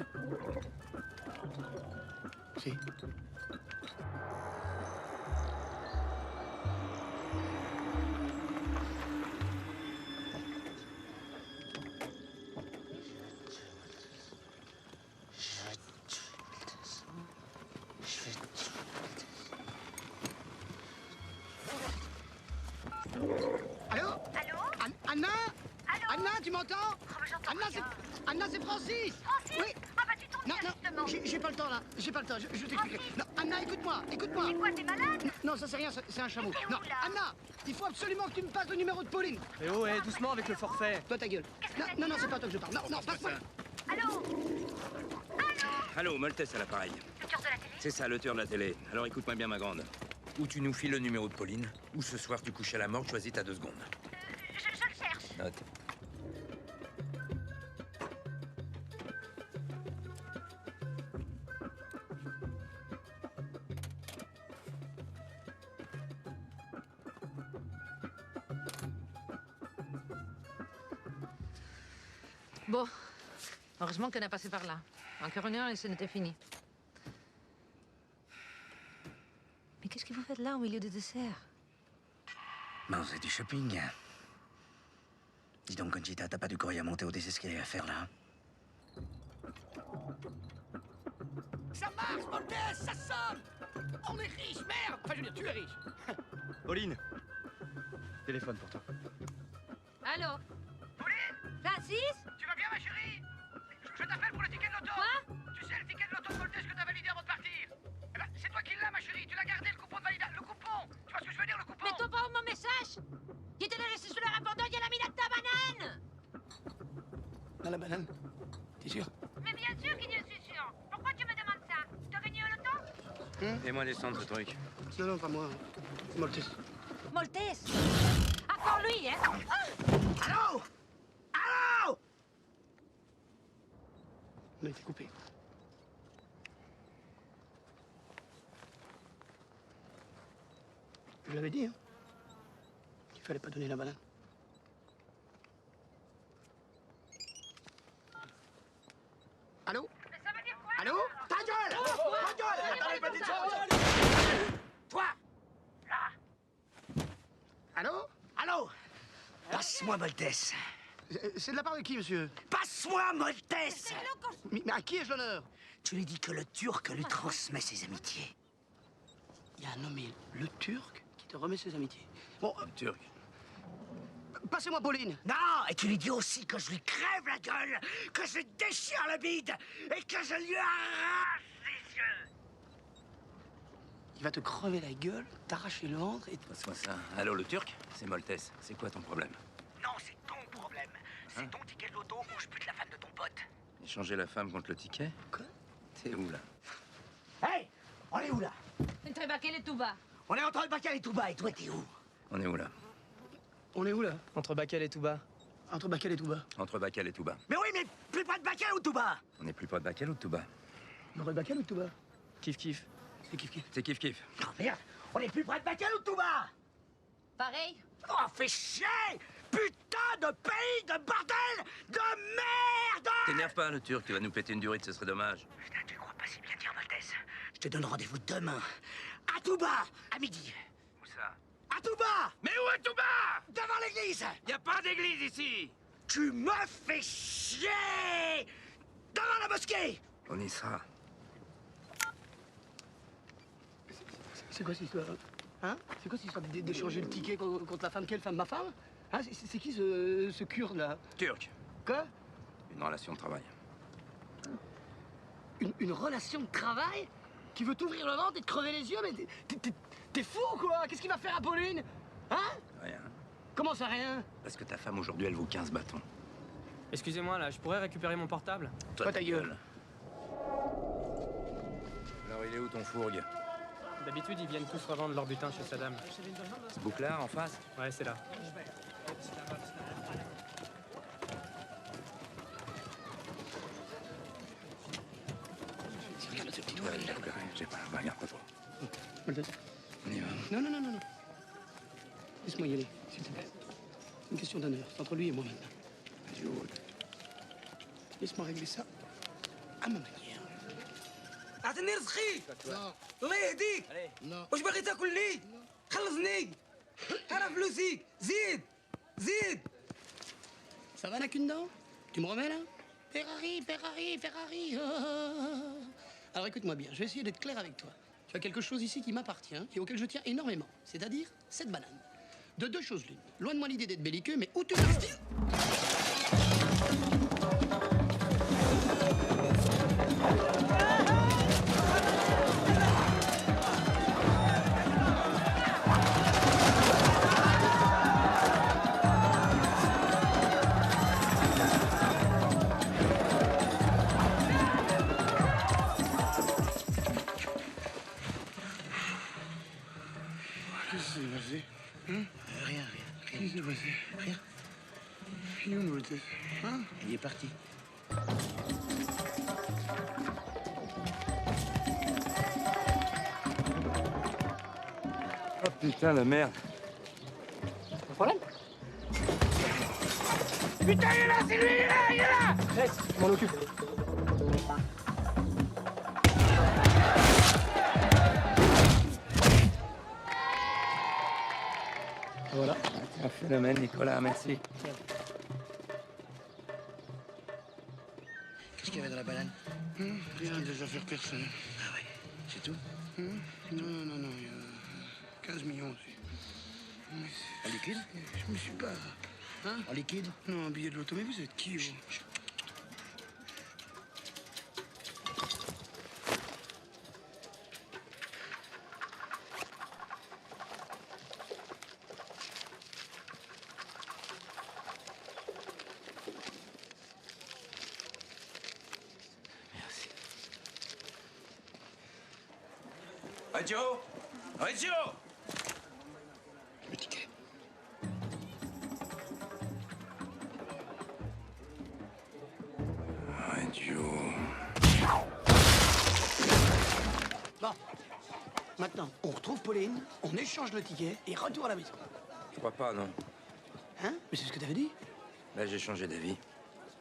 Si. Allô? Allô? Anna? Allô? Anna, tu m'entends? Anna, c'est Francis! Francis? Oui. Ah bah tu tombes bien, justement. J'ai pas le temps, là. J'ai pas le temps. Je t'expliquerai. Non, Anna, écoute-moi. C'est quoi, t'es malade? Non, ça c'est rien, c'est un chameau. Mais t'es où, Non, là? Anna, il faut absolument que tu me passes le numéro de Pauline. Eh oh, doucement avec le forfait. Toi, ta gueule. Non, c'est pas toi que je parle. Non, passe-moi. Allô? Allô, Maltese à l'appareil. Le tueur de la télé? C'est ça, le tueur de la télé. Alors écoute-moi bien, ma grande. Ou tu nous files le numéro de Pauline, ou ce soir tu couches à la morgue, choisis ta 2 secondes. Je le cherche. Note. Bon, heureusement qu'on a passé par là. Encore une heure et ce n'était fini. Mais qu'est-ce que vous faites là au milieu du dessert? Ben, c'est du shopping. Dis donc, Conchita, t'as pas du courrier à monter au des escaliers à faire, là? Ça marche, Moltès, ça sonne. On est riche, merde. Enfin, je veux dire, tu es riche. Pauline, téléphone pour toi. Allô? Pauline? Francis? Tu vas bien, ma chérie? Je t'appelle pour le ticket de l'auto. Quoi? Tu sais, le ticket de l'auto de Moltès que t'as validé avant de partir. Eh ben, c'est toi qui l'as, ma chérie. Tu l'as gardé, le coupon de validation. Le coupon. Tu vois ce que je veux dire, le coupon? Mais t'as pas mon message? Qui te l'a laissé sur le répondeur, il a mis la ta banane! Dans la banane? T'es sûr? Mais bien sûr que je suis sûr. Pourquoi tu me demandes ça? T'as gagné au loto? Fais-moi descendre ce truc. Non, non, pas moi. C'est Moltès. Moltès? Encore lui, hein? Allô? Allô? On a été coupé. Je l'avais dit, hein. Il fallait pas donner la banane. Allô? Ça veut dire quoi? Allô? Ta gueule! Ta gueule! Attendez, petite chose! Toi! Là! Allô? Allô? Passe-moi Moltès. C'est de la part de qui, monsieur? Passe-moi Moltès. Mais à qui ai-je l'honneur? Tu lui dis que le Turc lui transmet ses amitiés. Il y a un nommé le Turc qui te remet ses amitiés. Bon, Turc. Passez-moi Pauline. Non, et tu lui dis aussi que je lui crève la gueule, que je lui déchire le bide et que je lui arrache les yeux. Il va te crever la gueule, t'arracher le ventre et... Passe-moi ça. Allô, le Turc? C'est Moltès. C'est quoi ton problème? Non, c'est ton problème. C'est ton ticket de loto où je bute la femme de ton pote. Échanger la femme contre le ticket? Quoi? T'es où, là? Hey, on est où là? Entre Bakel et Touba. On est entre Bakel et Touba, et toi t'es où? On est où, là? On est où, là? Entre Bakel et Touba. Entre Bakel et Touba. Entre Bakel et Touba. Mais oui, mais plus près de Bakel ou Touba? On est plus près de Bakel ou de Touba? Entre Bakel ou Touba? Kiff kiff. C'est kiff kiff. C'est kiff-kiff. Oh merde, on est plus près de Bakel ou de Touba? Pareil? Oh, fais chier! Putain de pays de bordel de merde! T'énerve pas, le Turc. Tu vas nous péter une durite, ce serait dommage. Putain, tu crois pas si bien dire, Moltès? Je te donne rendez-vous demain, à Touba, à midi. Où ça? À Touba! Mais où est Touba? Devant l'église! Y a pas d'église ici! Tu me fais chier! Devant la mosquée! On y sera. C'est quoi cette histoire? Hein? C'est quoi cette histoire d'échanger le ticket contre la femme? Quelle femme? Ma femme? Hein? C'est qui ce kurde là? Turc. Quoi? Une relation de travail. Une relation de travail? Qui veut t'ouvrir le ventre et te crever les yeux? Mais t'es fou quoi? Qu'est-ce qu'il va faire à Pauline? Hein? Rien. Comment ça rien? Parce que ta femme aujourd'hui, elle vaut 15 bâtons. Excusez-moi, là, je pourrais récupérer mon portable? Toi, ta gueule. Alors, il est où ton fourgue? D'habitude, ils viennent tous revendre leur butin chez Saddam. Ce bouclard en face? Ouais, c'est là. Regarde ce petit Ouais, j'ai pas, regarde pas trop. Moltès. On y va. Non, non, non, non, non. Laisse-moi y aller, s'il te plaît. C'est une question d'honneur. C'est entre lui et moi maintenant. Laisse-moi régler ça à ma manière. اعطيني رزقي الله يهديك واش باغي تاكل لي خلصني انا فلوسي زيد زيد Ça va, n'a qu'une dent? Tu me remets là? Ferrari, Ferrari, Ferrari. Alors écoute-moi bien, je vais essayer d'être clair avec toi. Tu as quelque chose ici qui m'appartient et auquel je tiens énormément, c'est-à-dire cette banane. De deux choses l'une. Loin de moi l'idée d'être belliqueux, mais où tu veux... Qu'est-ce qui s'est passé? Rien. Qu'est-ce qui s'est passé? Rien. Il est où, Moltès? Hein? Il est parti. Oh putain, la merde. Pas de problème? Putain, il est là, c'est lui, il est là, il est là! Laisse, je m'en occupe. Voilà. Un phénomène, Nicolas, merci. Qu'est-ce qu'il y avait dans la banane? Rien, rien des affaires personnelles. Ah oui, c'est tout? Non, il y a 15 millions aussi. En liquide? Je me suis pas... Hein? En liquide? Non, en billet de loto, mais vous êtes qui, vous? Reggio! Reggio! Le ticket. Reggio... Bon. Maintenant, on retrouve Pauline, on échange le ticket et retour à la maison. Je crois pas, non. Hein? Mais c'est ce que t'avais dit. Là, j'ai changé d'avis.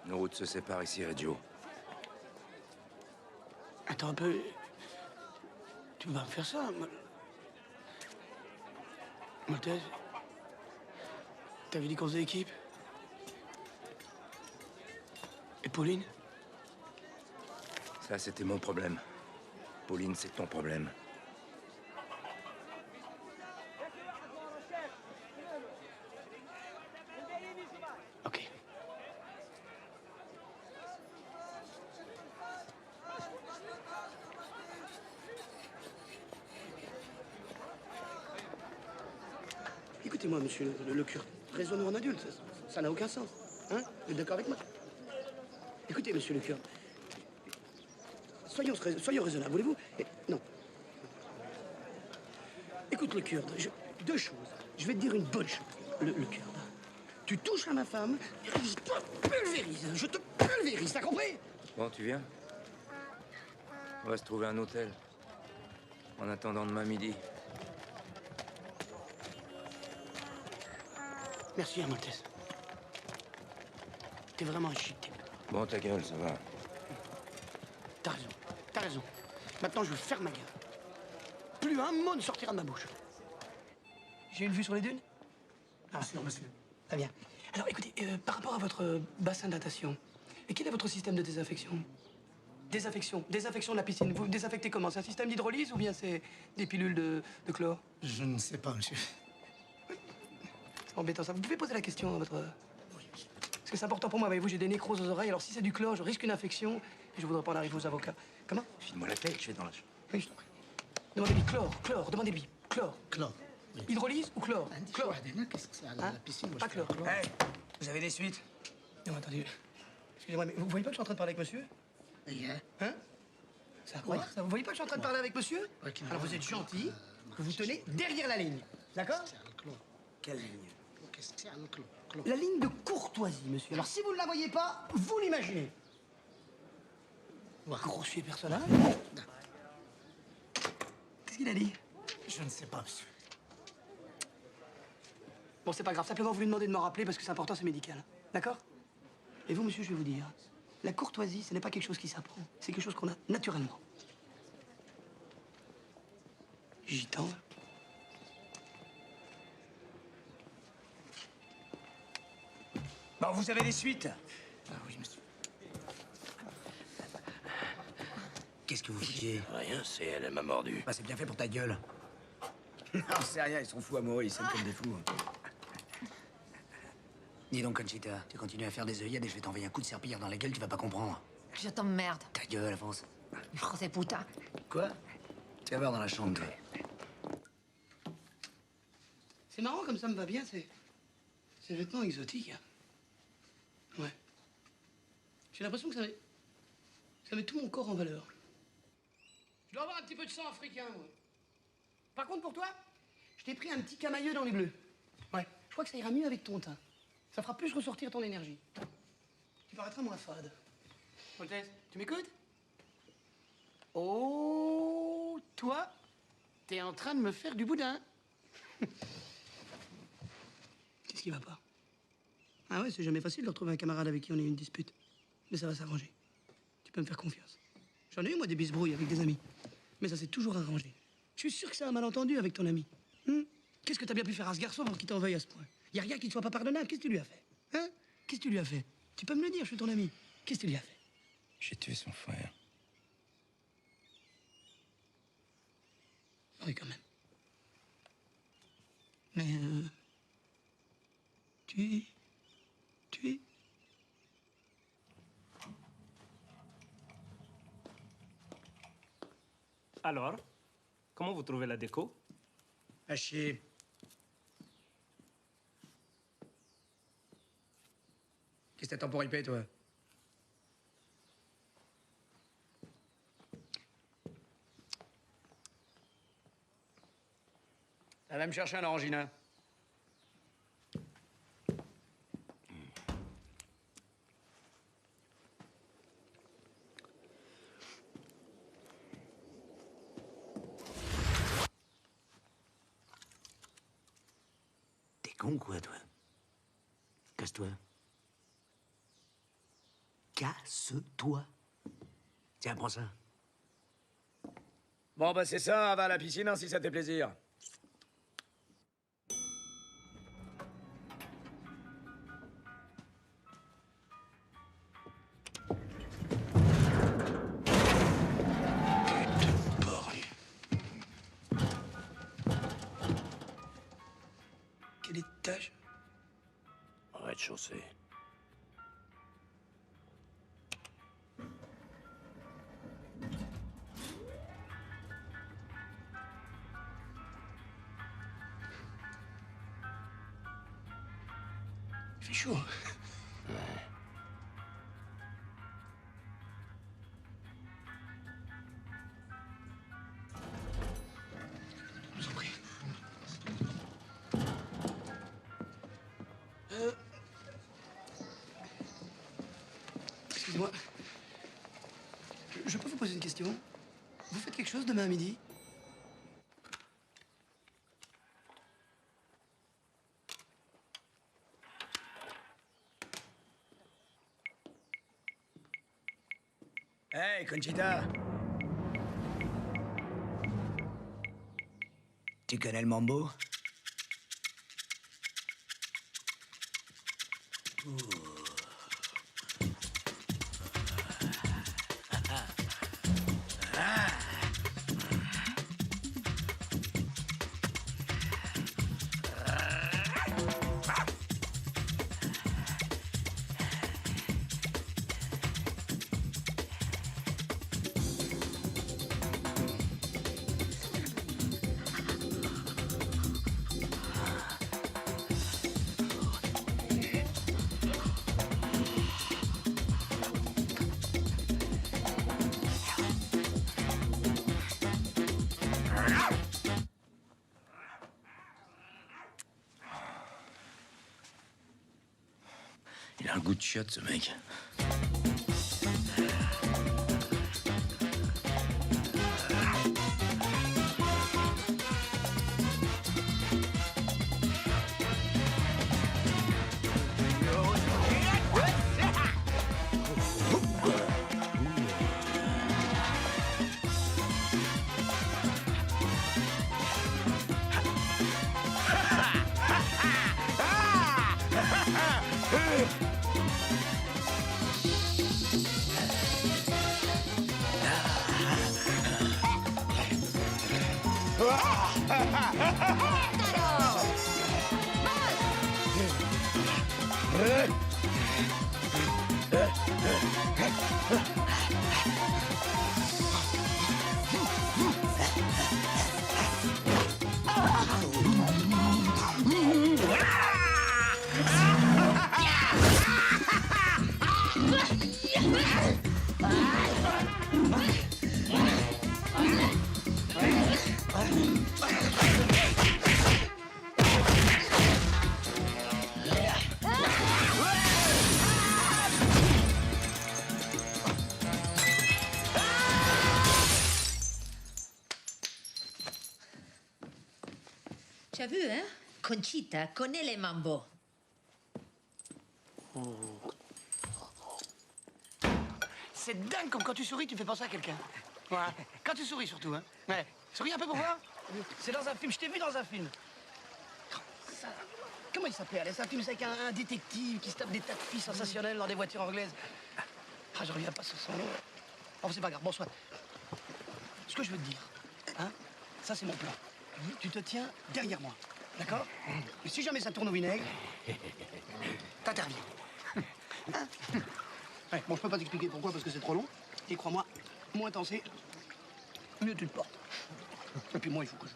Nos routes se séparent ici, Reggio. Attends un peu. Tu peux pas me faire ça, Maltese? T'avais dit qu'on faisait équipe? Et Pauline? Ça, c'était mon problème. Pauline, c'est ton problème. Ok. Écoutez-moi, monsieur le curé, raisonnons en adulte, ça n'a aucun sens. Hein? Vous êtes d'accord avec moi? Écoutez, monsieur le curé, soyons raisonnables, voulez-vous? Non. Écoute, le kurde, deux choses. Je vais te dire une bonne chose, le kurde. Tu touches à ma femme, je te pulvérise, t'as compris? Bon, tu viens? On va se trouver un hôtel. En attendant demain midi. Merci, hein, Maltese. T'es vraiment un chic type. Bon, ta gueule, ça va. T'as raison. Maintenant, je ferme ma gueule. Plus un mot ne sortira de ma bouche. J'ai une vue sur les dunes? Ah, monsieur. Très bien. Alors, écoutez, par rapport à votre bassin de natation, quel est votre système de désinfection? Désinfection de la piscine. Vous désinfectez comment? C'est un système d'hydrolyse ou bien c'est des pilules de chlore? Je ne sais pas, monsieur. C'est embêtant, ça. Vous pouvez poser la question à votre... Parce que c'est important pour moi, voyez-vous, j'ai des nécroses aux oreilles, alors si c'est du chlore, je risque une infection et je voudrais pas en arriver aux avocats. Comment? File-moi la paix, je vais dans la chambre. Oui, je t'en prie. Demandez-lui chlore, demandez-lui. Chlore. Chlore. Hydrolyse ou chlore? Chlore. Qu'est-ce que c'est à la piscine? Moi, Pas chlore. Hey, vous avez des suites? Non, attendez. Excusez-moi, mais vous voyez pas que je suis en train de parler avec monsieur? Hein? C'est incroyable, ça. Vous voyez pas que je suis en train de parler avec monsieur? Alors vous êtes gentil, vous vous tenez derrière la ligne. D'accord? Quelle ligne? La ligne de courtoisie, monsieur. Alors si vous ne la voyez pas, vous l'imaginez. Grossier personnage. Qu'est-ce qu'il a dit? Je ne sais pas, monsieur. Bon, c'est pas grave. Simplement, vous lui demandez de me rappeler parce que c'est important, c'est médical. D'accord? Et vous, monsieur, je vais vous dire, la courtoisie, ce n'est pas quelque chose qui s'apprend. C'est quelque chose qu'on a naturellement. Gitan. Bon, vous avez des suites? Ah oui, monsieur. Qu'est-ce que vous foutiez? Rien, c'est elle m'a mordu. Bah, c'est bien fait pour ta gueule. Non, c'est rien, ils sont fous amoureux, ils s'aiment comme des fous. Dis donc, Conchita, tu continues à faire des œillades et je vais t'envoyer un coup de serpillière dans la gueule, tu vas pas comprendre. Je t'emmerde. Ta gueule, avance. José puta. Quoi? Tu vas voir dans la chambre, toi. C'est marrant, comme ça me va bien, c'est vêtements exotiques. Ouais. J'ai l'impression que ça met tout mon corps en valeur. Je dois avoir un petit peu de sang africain, moi. Par contre, pour toi, je t'ai pris un petit camailleux dans les bleus. Ouais. Je crois que ça ira mieux avec ton teint. Ça fera plus ressortir ton énergie. Tu paraîtras moins fade. Maltese, tu m'écoutes? Oh, toi, t'es en train de me faire du boudin. Qu'est-ce qui va pas? Ah ouais, c'est jamais facile de retrouver un camarade avec qui on a eu une dispute. Mais ça va s'arranger. Tu peux me faire confiance. J'en ai eu, moi, des bisbrouilles avec des amis. Mais ça s'est toujours arrangé. Je suis sûr que c'est un malentendu avec ton ami. Qu'est-ce que t'as bien pu faire à ce garçon pour qu'il t'en veuille à ce point? Y a rien qui ne soit pas pardonnable. Qu'est-ce que tu lui as fait? Hein? Qu'est-ce que tu lui as fait? Tu peux me le dire, je suis ton ami. Qu'est-ce que tu lui as fait? J'ai tué son frère. Oui, quand même. Mais, tu es... Alors, comment vous trouvez la déco? À chier. Qu'est-ce que t'attends pour ripper, toi? Ça va me chercher un orangina. T'es con, quoi, toi? Casse-toi. Casse-toi. Tiens, prends ça. Bon, bah c'est ça, va à la piscine hein, si ça te fait plaisir. Quel étage? Rez-de-chaussée. Il fait chaud. Ouais. Je vous en prie. Excusez-moi. Je peux vous poser une question? Vous faites quelque chose demain à midi? Hey, Conchita. Tu connais le mambo? Il a un goût de chiotte, ce mec. Tu as vu, hein? Conchita connaît les mambo. C'est dingue comme quand tu souris, tu fais penser à quelqu'un. Voilà. Quand tu souris surtout, hein. Ouais. Souris un peu pour voir. C'est dans un film, je t'ai vu dans un film. Ça... Comment il s'appelait? C'est un film avec un détective qui se tape des tas de filles sensationnelles dans des voitures anglaises. Ah, je reviens pas sur son nom. Enfin, c'est pas grave, bon, soit. Ce que je veux te dire, hein, Ça, c'est mon plan. Tu te tiens derrière moi, d'accord? Et si jamais ça tourne au vinaigre, t'interviens. Hein? Ouais, bon, je peux pas t'expliquer pourquoi, parce que c'est trop long. Et crois-moi, moins t'en sais, mieux tu te portes. Et puis moi, il faut que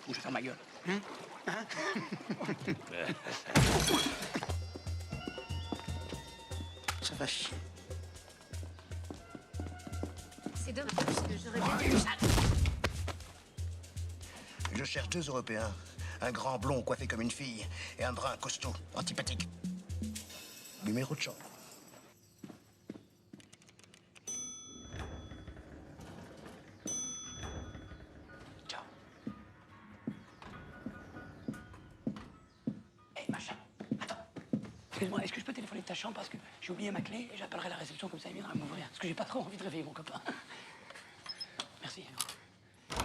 je ferme ma gueule. Hein? Ça va chier. C'est dommage, parce que j'aurais bien dû... Je cherche 2 Européens. Un grand blond coiffé comme une fille et un brun costaud, antipathique. Numéro de chambre. Ciao. Hé, machin. Attends. Excuse-moi, est-ce que je peux téléphoner de ta chambre parce que j'ai oublié ma clé et j'appellerai la réception comme ça, il viendra m'ouvrir. Parce que j'ai pas trop envie de réveiller mon copain. Merci. Non,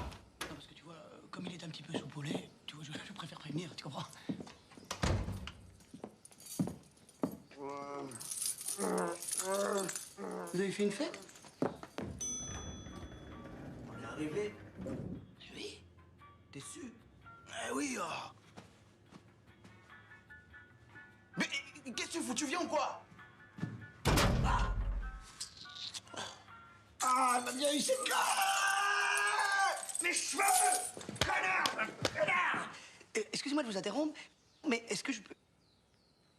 parce que tu vois, comme il est un petit peu soupolé, tu vois, je préfère prévenir, tu comprends? Vous avez fait une fête? On est arrivé. Oui. T'es sûr? Eh oui, oh. Mais qu'est-ce que tu fous? Tu viens ou quoi? Ah, ma vieille, c'est mes cheveux! Connard! Connard! Excusez-moi de vous interrompre, mais est-ce que je peux...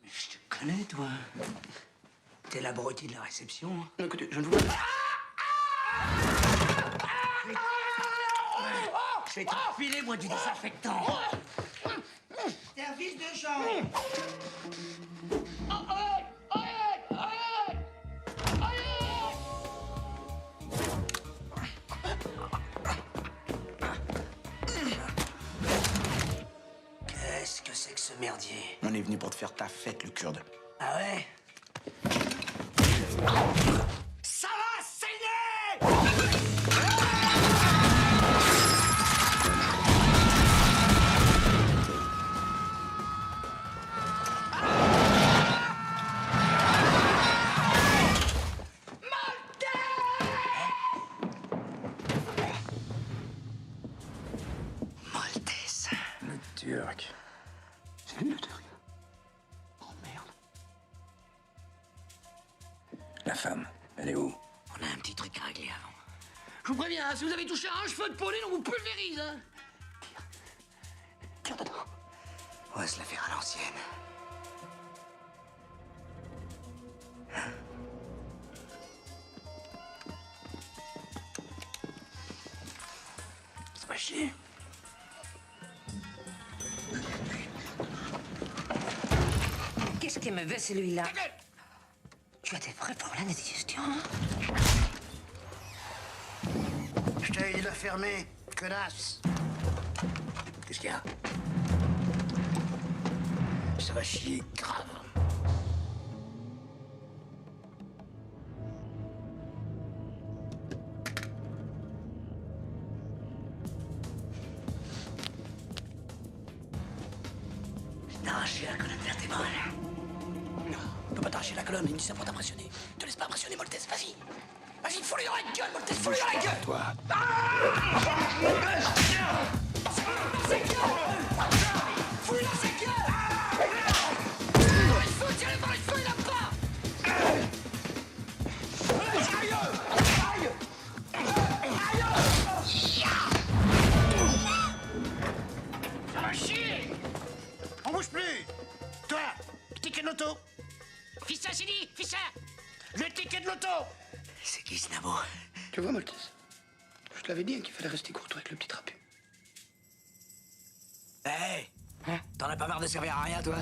Mais je te connais, toi. T'es l'abruti de la réception. Non, écoutez, je ne vous... Je vais te filer, moi, du désinfectant. Service de chambre! Qu'est-ce que c'est que ce merdier? On est venu pour te faire ta fête, le Kurde. Ah ouais? Ça va saigner! Maltese. Le Turc. C'est lui le Turc? Oh merde. La femme, elle est où? On a un petit truc à régler avant. Je vous préviens, hein, si vous avez touché à un cheveu de Pauline, on vous pulvérise, hein. Tire dedans. On va se la faire à l'ancienne. C'est pas chier. Qu'est-ce qu'il me veut, celui-là? Tu as des vrais problèmes de digestion, hein? Je t'avais dit de la fermer, connasse. Qu'est-ce qu'il y a? Ça va chier grave. T'as arraché la colonne vertébrale. Non, on peut pas t'arracher la colonne, il me dit ça pour t'impressionner. Te laisse pas impressionner, Maltese, vas-y. Vas-y, fous-lui dans la gueule, Maltese, fous-lui dans la gueule! Toi. Fous-lui dans sa gueule! Dans le feu, tirez par le feu, il a pas! Ça va chier! On bouge plus! Toi, le ticket de l'auto! Fissa, c'est dit, Fissa! Le ticket de l'auto! C'est qui ce nabo? Tu vois, Maltese, je te l'avais dit hein, qu'il fallait rester courtois avec le petit trapu. Hé! T'en as pas marre de servir à rien, toi?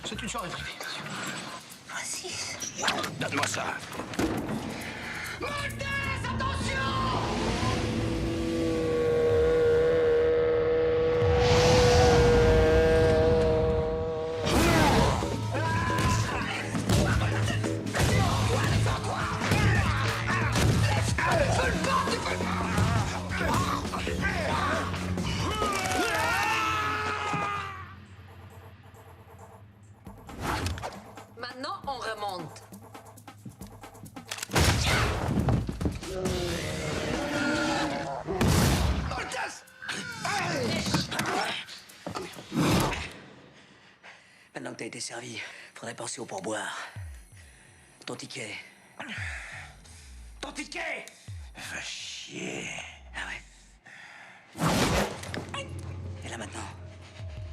C'est une soirée privée, monsieur. Francis. Donne-moi ça! Maltese, attention! t'as été servi. Faudrait penser au pourboire. Ton ticket. Ton ticket! Va chier. Ah ouais? Et là maintenant?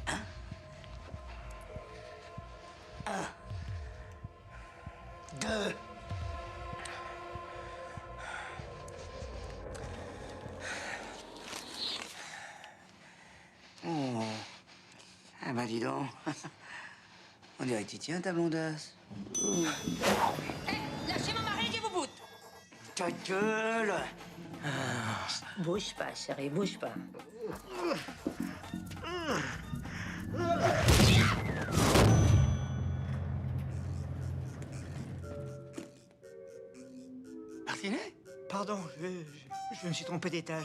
Hein? Un. Deux. Oh. Ah bah dis donc. On dirait que tu tiens ta blondasse. Lâchez mon mari, je vous boute. Ta gueule! Bouge pas, chérie, bouge pas. Martinet? Pardon, je me suis trompé d'étage.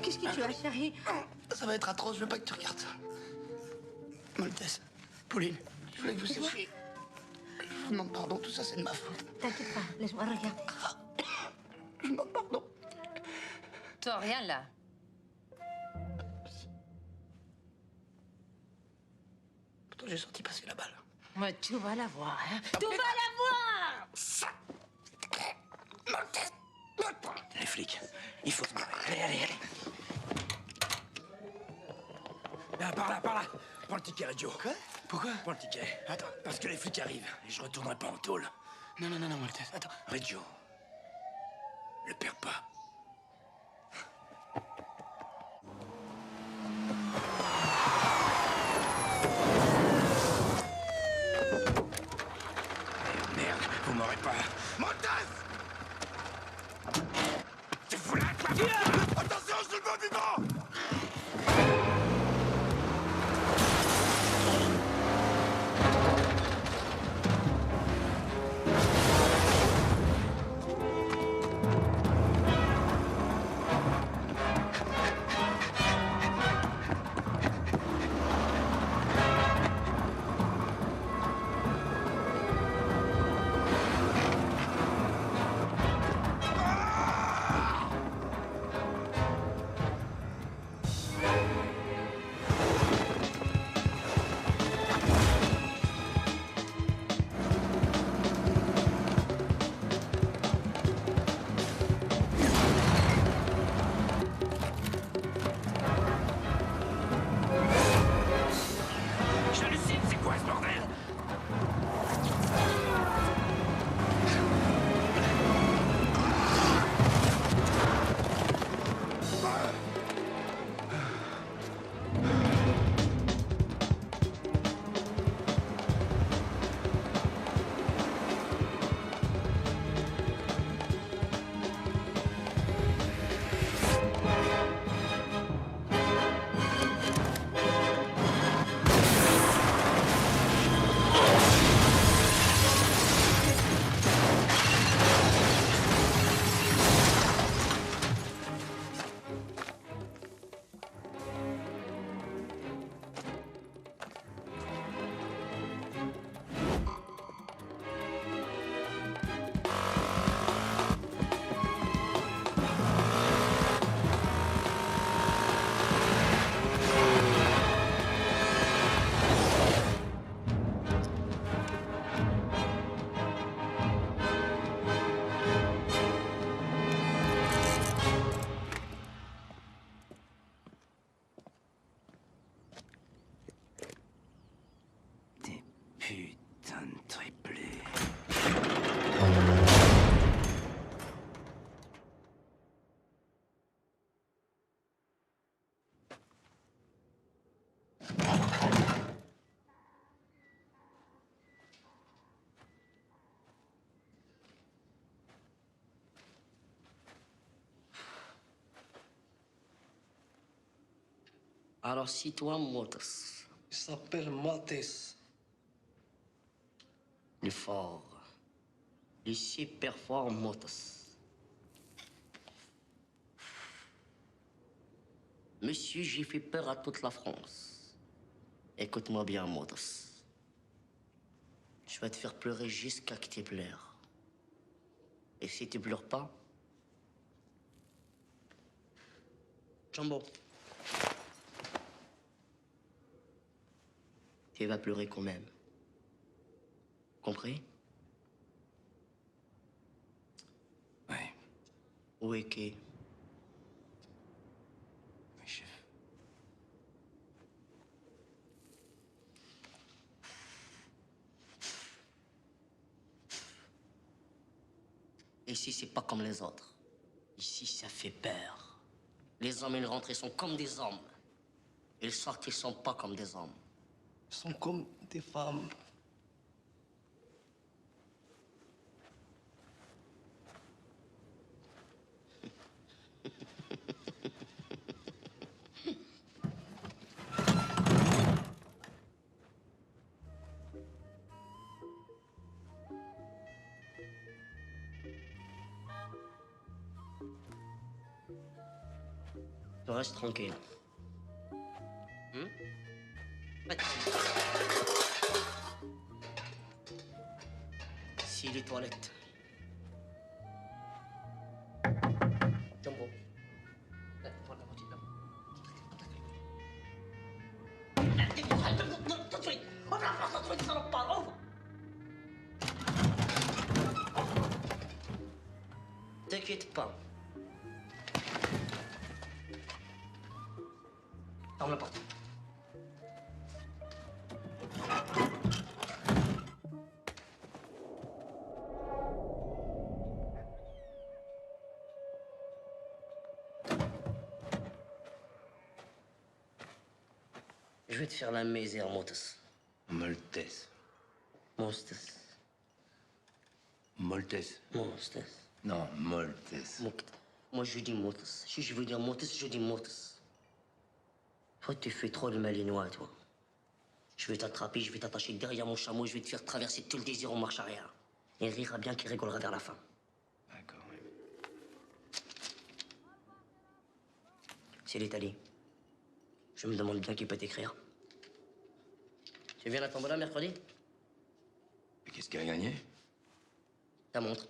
Qu'est-ce que tu as, chérie? Ça va être atroce, je veux pas que tu regardes ça. Maltese, Pauline, je voulais que vous sachiez. Je vous demande pardon, tout ça c'est de ma faute. T'inquiète pas, laisse-moi regarder. Je vous demande pardon. Toi, rien là. Pourtant j'ai senti passer la balle. Mais tu vas la voir, hein? Tu vas la voir! Les flics, il faut se barrer. Allez, allez, allez. Là, par là. Prends le ticket, radio. Quoi? Pourquoi? Prends le ticket. Attends. Parce que les flics arrivent et je retournerai pas en tôle. Non, Maltese, attends. Reggio, le perds pas. Merde, vous m'aurez pas. Maltese! Tu fous là, toi? Attention, je suis le bon vivant! J'hallucine, c'est quoi ce bordel? Putain de triplé. Alors, si toi, Motos, Il s'appelle Maltese. Il est fort. Il est super fort, Maltese. Monsieur, j'ai fait peur à toute la France. Écoute-moi bien, Maltese. Je vais te faire pleurer jusqu'à que tu pleures. Et si tu pleures pas, Jumbo, tu vas pleurer quand même. Compris? Oui. Où est Kay? Oui, chef. Ici, c'est pas comme les autres. Ici, ça fait peur. Les hommes et les rentrées sont comme des hommes. Et les sorties sont pas comme des hommes. Ils sont comme des femmes. Tu restes tranquille. Si les toilettes. Jumbo. Là, prends la moitié de là. T'inquiète pas. Ferme la porte. Je vais te faire la misère, Maltese. Maltese. Maltese. Maltese. Maltese. Non, Maltese. Moi, je dis Maltese. Si je veux dire Maltese, je dis Maltese. Toi, tu fais trop le malinois, toi. Je vais t'attraper, je vais t'attacher derrière mon chameau, je vais te faire traverser tout le désir en marche arrière. Il rira bien qu'il rigolera vers la fin. D'accord, oui. C'est l'Italie. Je me demande bien qui peut t'écrire. Tu viens à la tombola mercredi? Et qu'est-ce qu'il a gagné? Ta montre.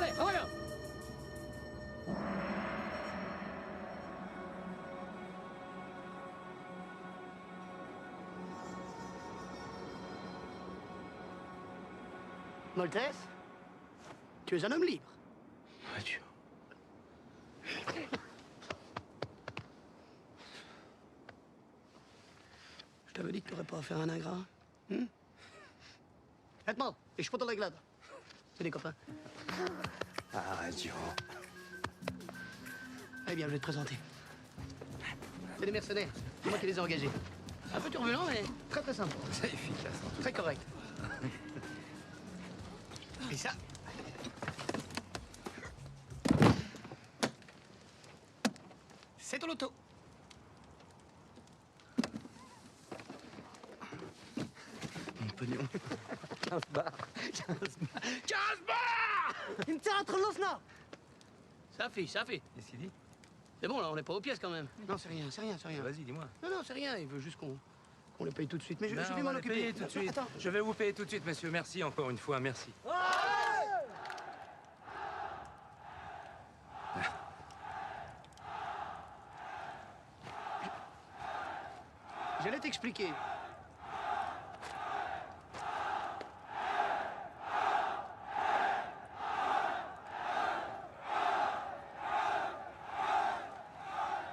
Allez, voilà. Maltese, tu es un homme libre. Adieu. Je t'avais dit que tu n'aurais pas à faire un ingrat. Maintenant, ich futter la glade. C'est des copains. Adieu. Eh bien, je vais te présenter. C'est des mercenaires. C'est moi qui les ai engagés. Un peu turbulent, mais très très simple. C'est efficace. Très correct. Et ça? C'est ton loto. Mon pognon. 15 bars. 15 bars! Il me tire entre l'osna. Ça fait. Qu'est-ce qu'il dit? C'est bon, là, on n'est pas aux pièces quand même. Non, c'est rien. Vas-y, dis-moi. Non, c'est rien. Il veut juste qu'on les paye tout de suite. Mais je Non, vais on m'en va les occuper. payer tout de suite. Attends. Je vais vous payer tout de suite, monsieur. Merci encore une fois, merci. J'allais t'expliquer.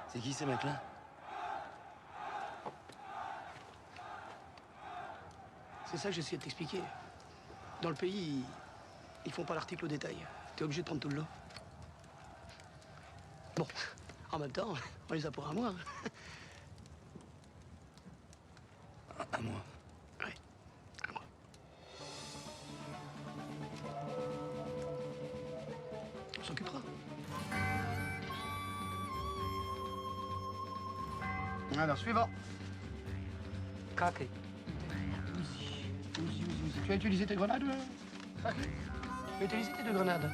C'est qui ces mecs-là? C'est ça que j'essayais de t'expliquer. Dans le pays, ils font pas l'article au détail. T'es obligé de prendre tout le lot. Bon, en même temps, on les a pour un mois. Un mois. Ouais, un mois. On s'occupera. Alors, suivant. Craqué. Tu as utilisé tes grenades, Craqué? Tu as utilisé tes 2 grenades?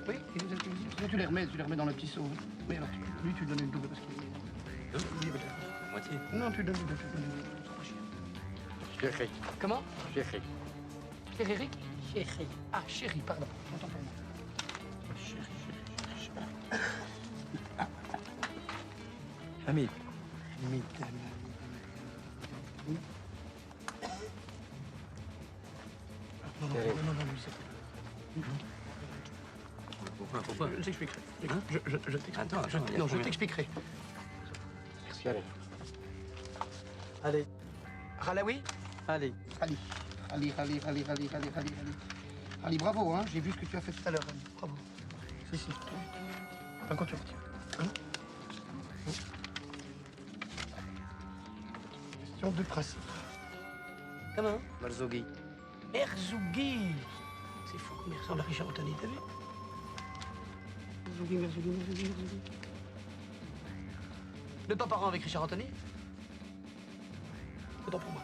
Oui, tu les as utilisées. Sinon, tu les remets dans le petit seau. Oui, alors, lui, tu lui donnes une double parce qu'il est... Oui, peut-être. Moitié. Non, tu lui donnes une double. Chéri. Comment? Chéri. Chéri? Chéri. Ah, chéri, pardon. Autant pour moi. Chéri. Hamid. Non, lui, c'est... Pourquoi? Je t'expliquerai. Je t'expliquerai. Attends, Non, je t'expliquerai. Merci, allez. Allez. Ralawi? Allez. Ali, bravo, hein. J'ai vu ce que tu as fait tout à l'heure, Ali. Bravo. Si. Enfin, quand tu retires. Hein? Question de principe. Comment? Marzoghi. Merzougui. C'est fou comme il ressemble à Richard Anthony, t'as vu? Merzougui. De pas parent avec Richard Anthony? Autant pour moi.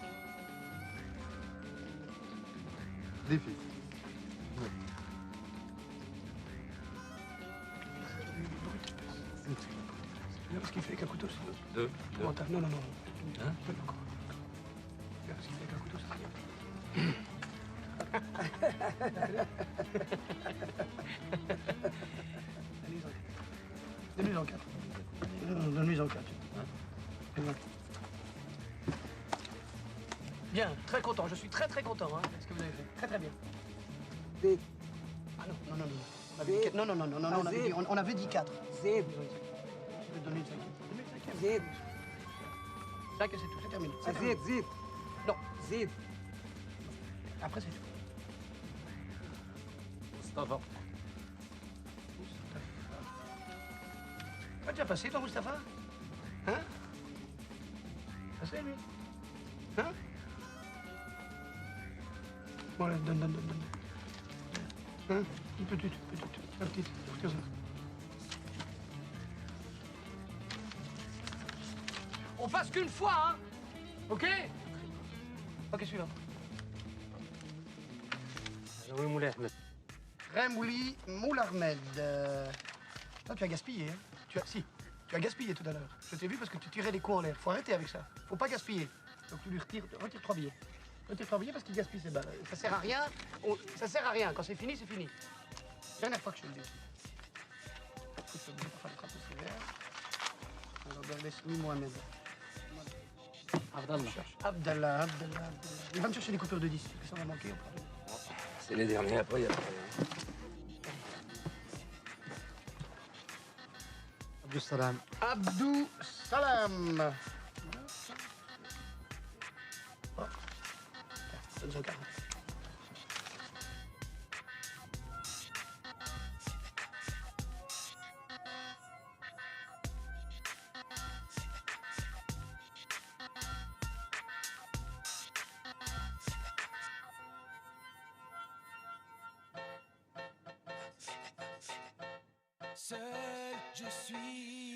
Défi. Tu vois ce qu'il fait avec un couteau, c'est... Deux. Non. Hein? Pas encore. Tu vois ce qu'il fait avec un couteau, c'est rien. Donne-lui en 4. Donne-lui en 4. Bien, très content. Je suis très content hein, de ce que vous avez fait. Très bien. Ah non. On avait dit 4. Je vais donner une 5e. 5, c'est tout, c'est terminé. Zid. Non. Zid. Après, c'est tout. Mustafa. Ah, tu as passé, toi, Mustapha? Hein? Passé, lui? Hein? Bon, allez, donne. Hein? Une petite. La petite. Tiens ça. On passe qu'une fois, hein? Ok? Ok, suivant. Remouli Moularmed. Toi, tu as gaspillé, hein? Tu as gaspillé tout à l'heure. Je t'ai vu parce que tu tirais les coups en l'air. Faut arrêter avec ça. Faut pas gaspiller. Donc tu lui retire 3 billets. Retire 3 billets parce qu'il gaspille ses balles. Ça sert à rien. Ça sert à rien. Quand c'est fini, c'est fini. Dernière fois que je le dis. Je suis obligé de faire le trappe sévère. Alors, laisse-moi Mohamed. Abdallah. Il va me chercher des coupures de 10. Est-ce que ça va manquer ou pas? C'est les derniers, après, il y a pas rien. Abdou Salam. Abdou Salam. Oh. Donne son 40. Seul, je suis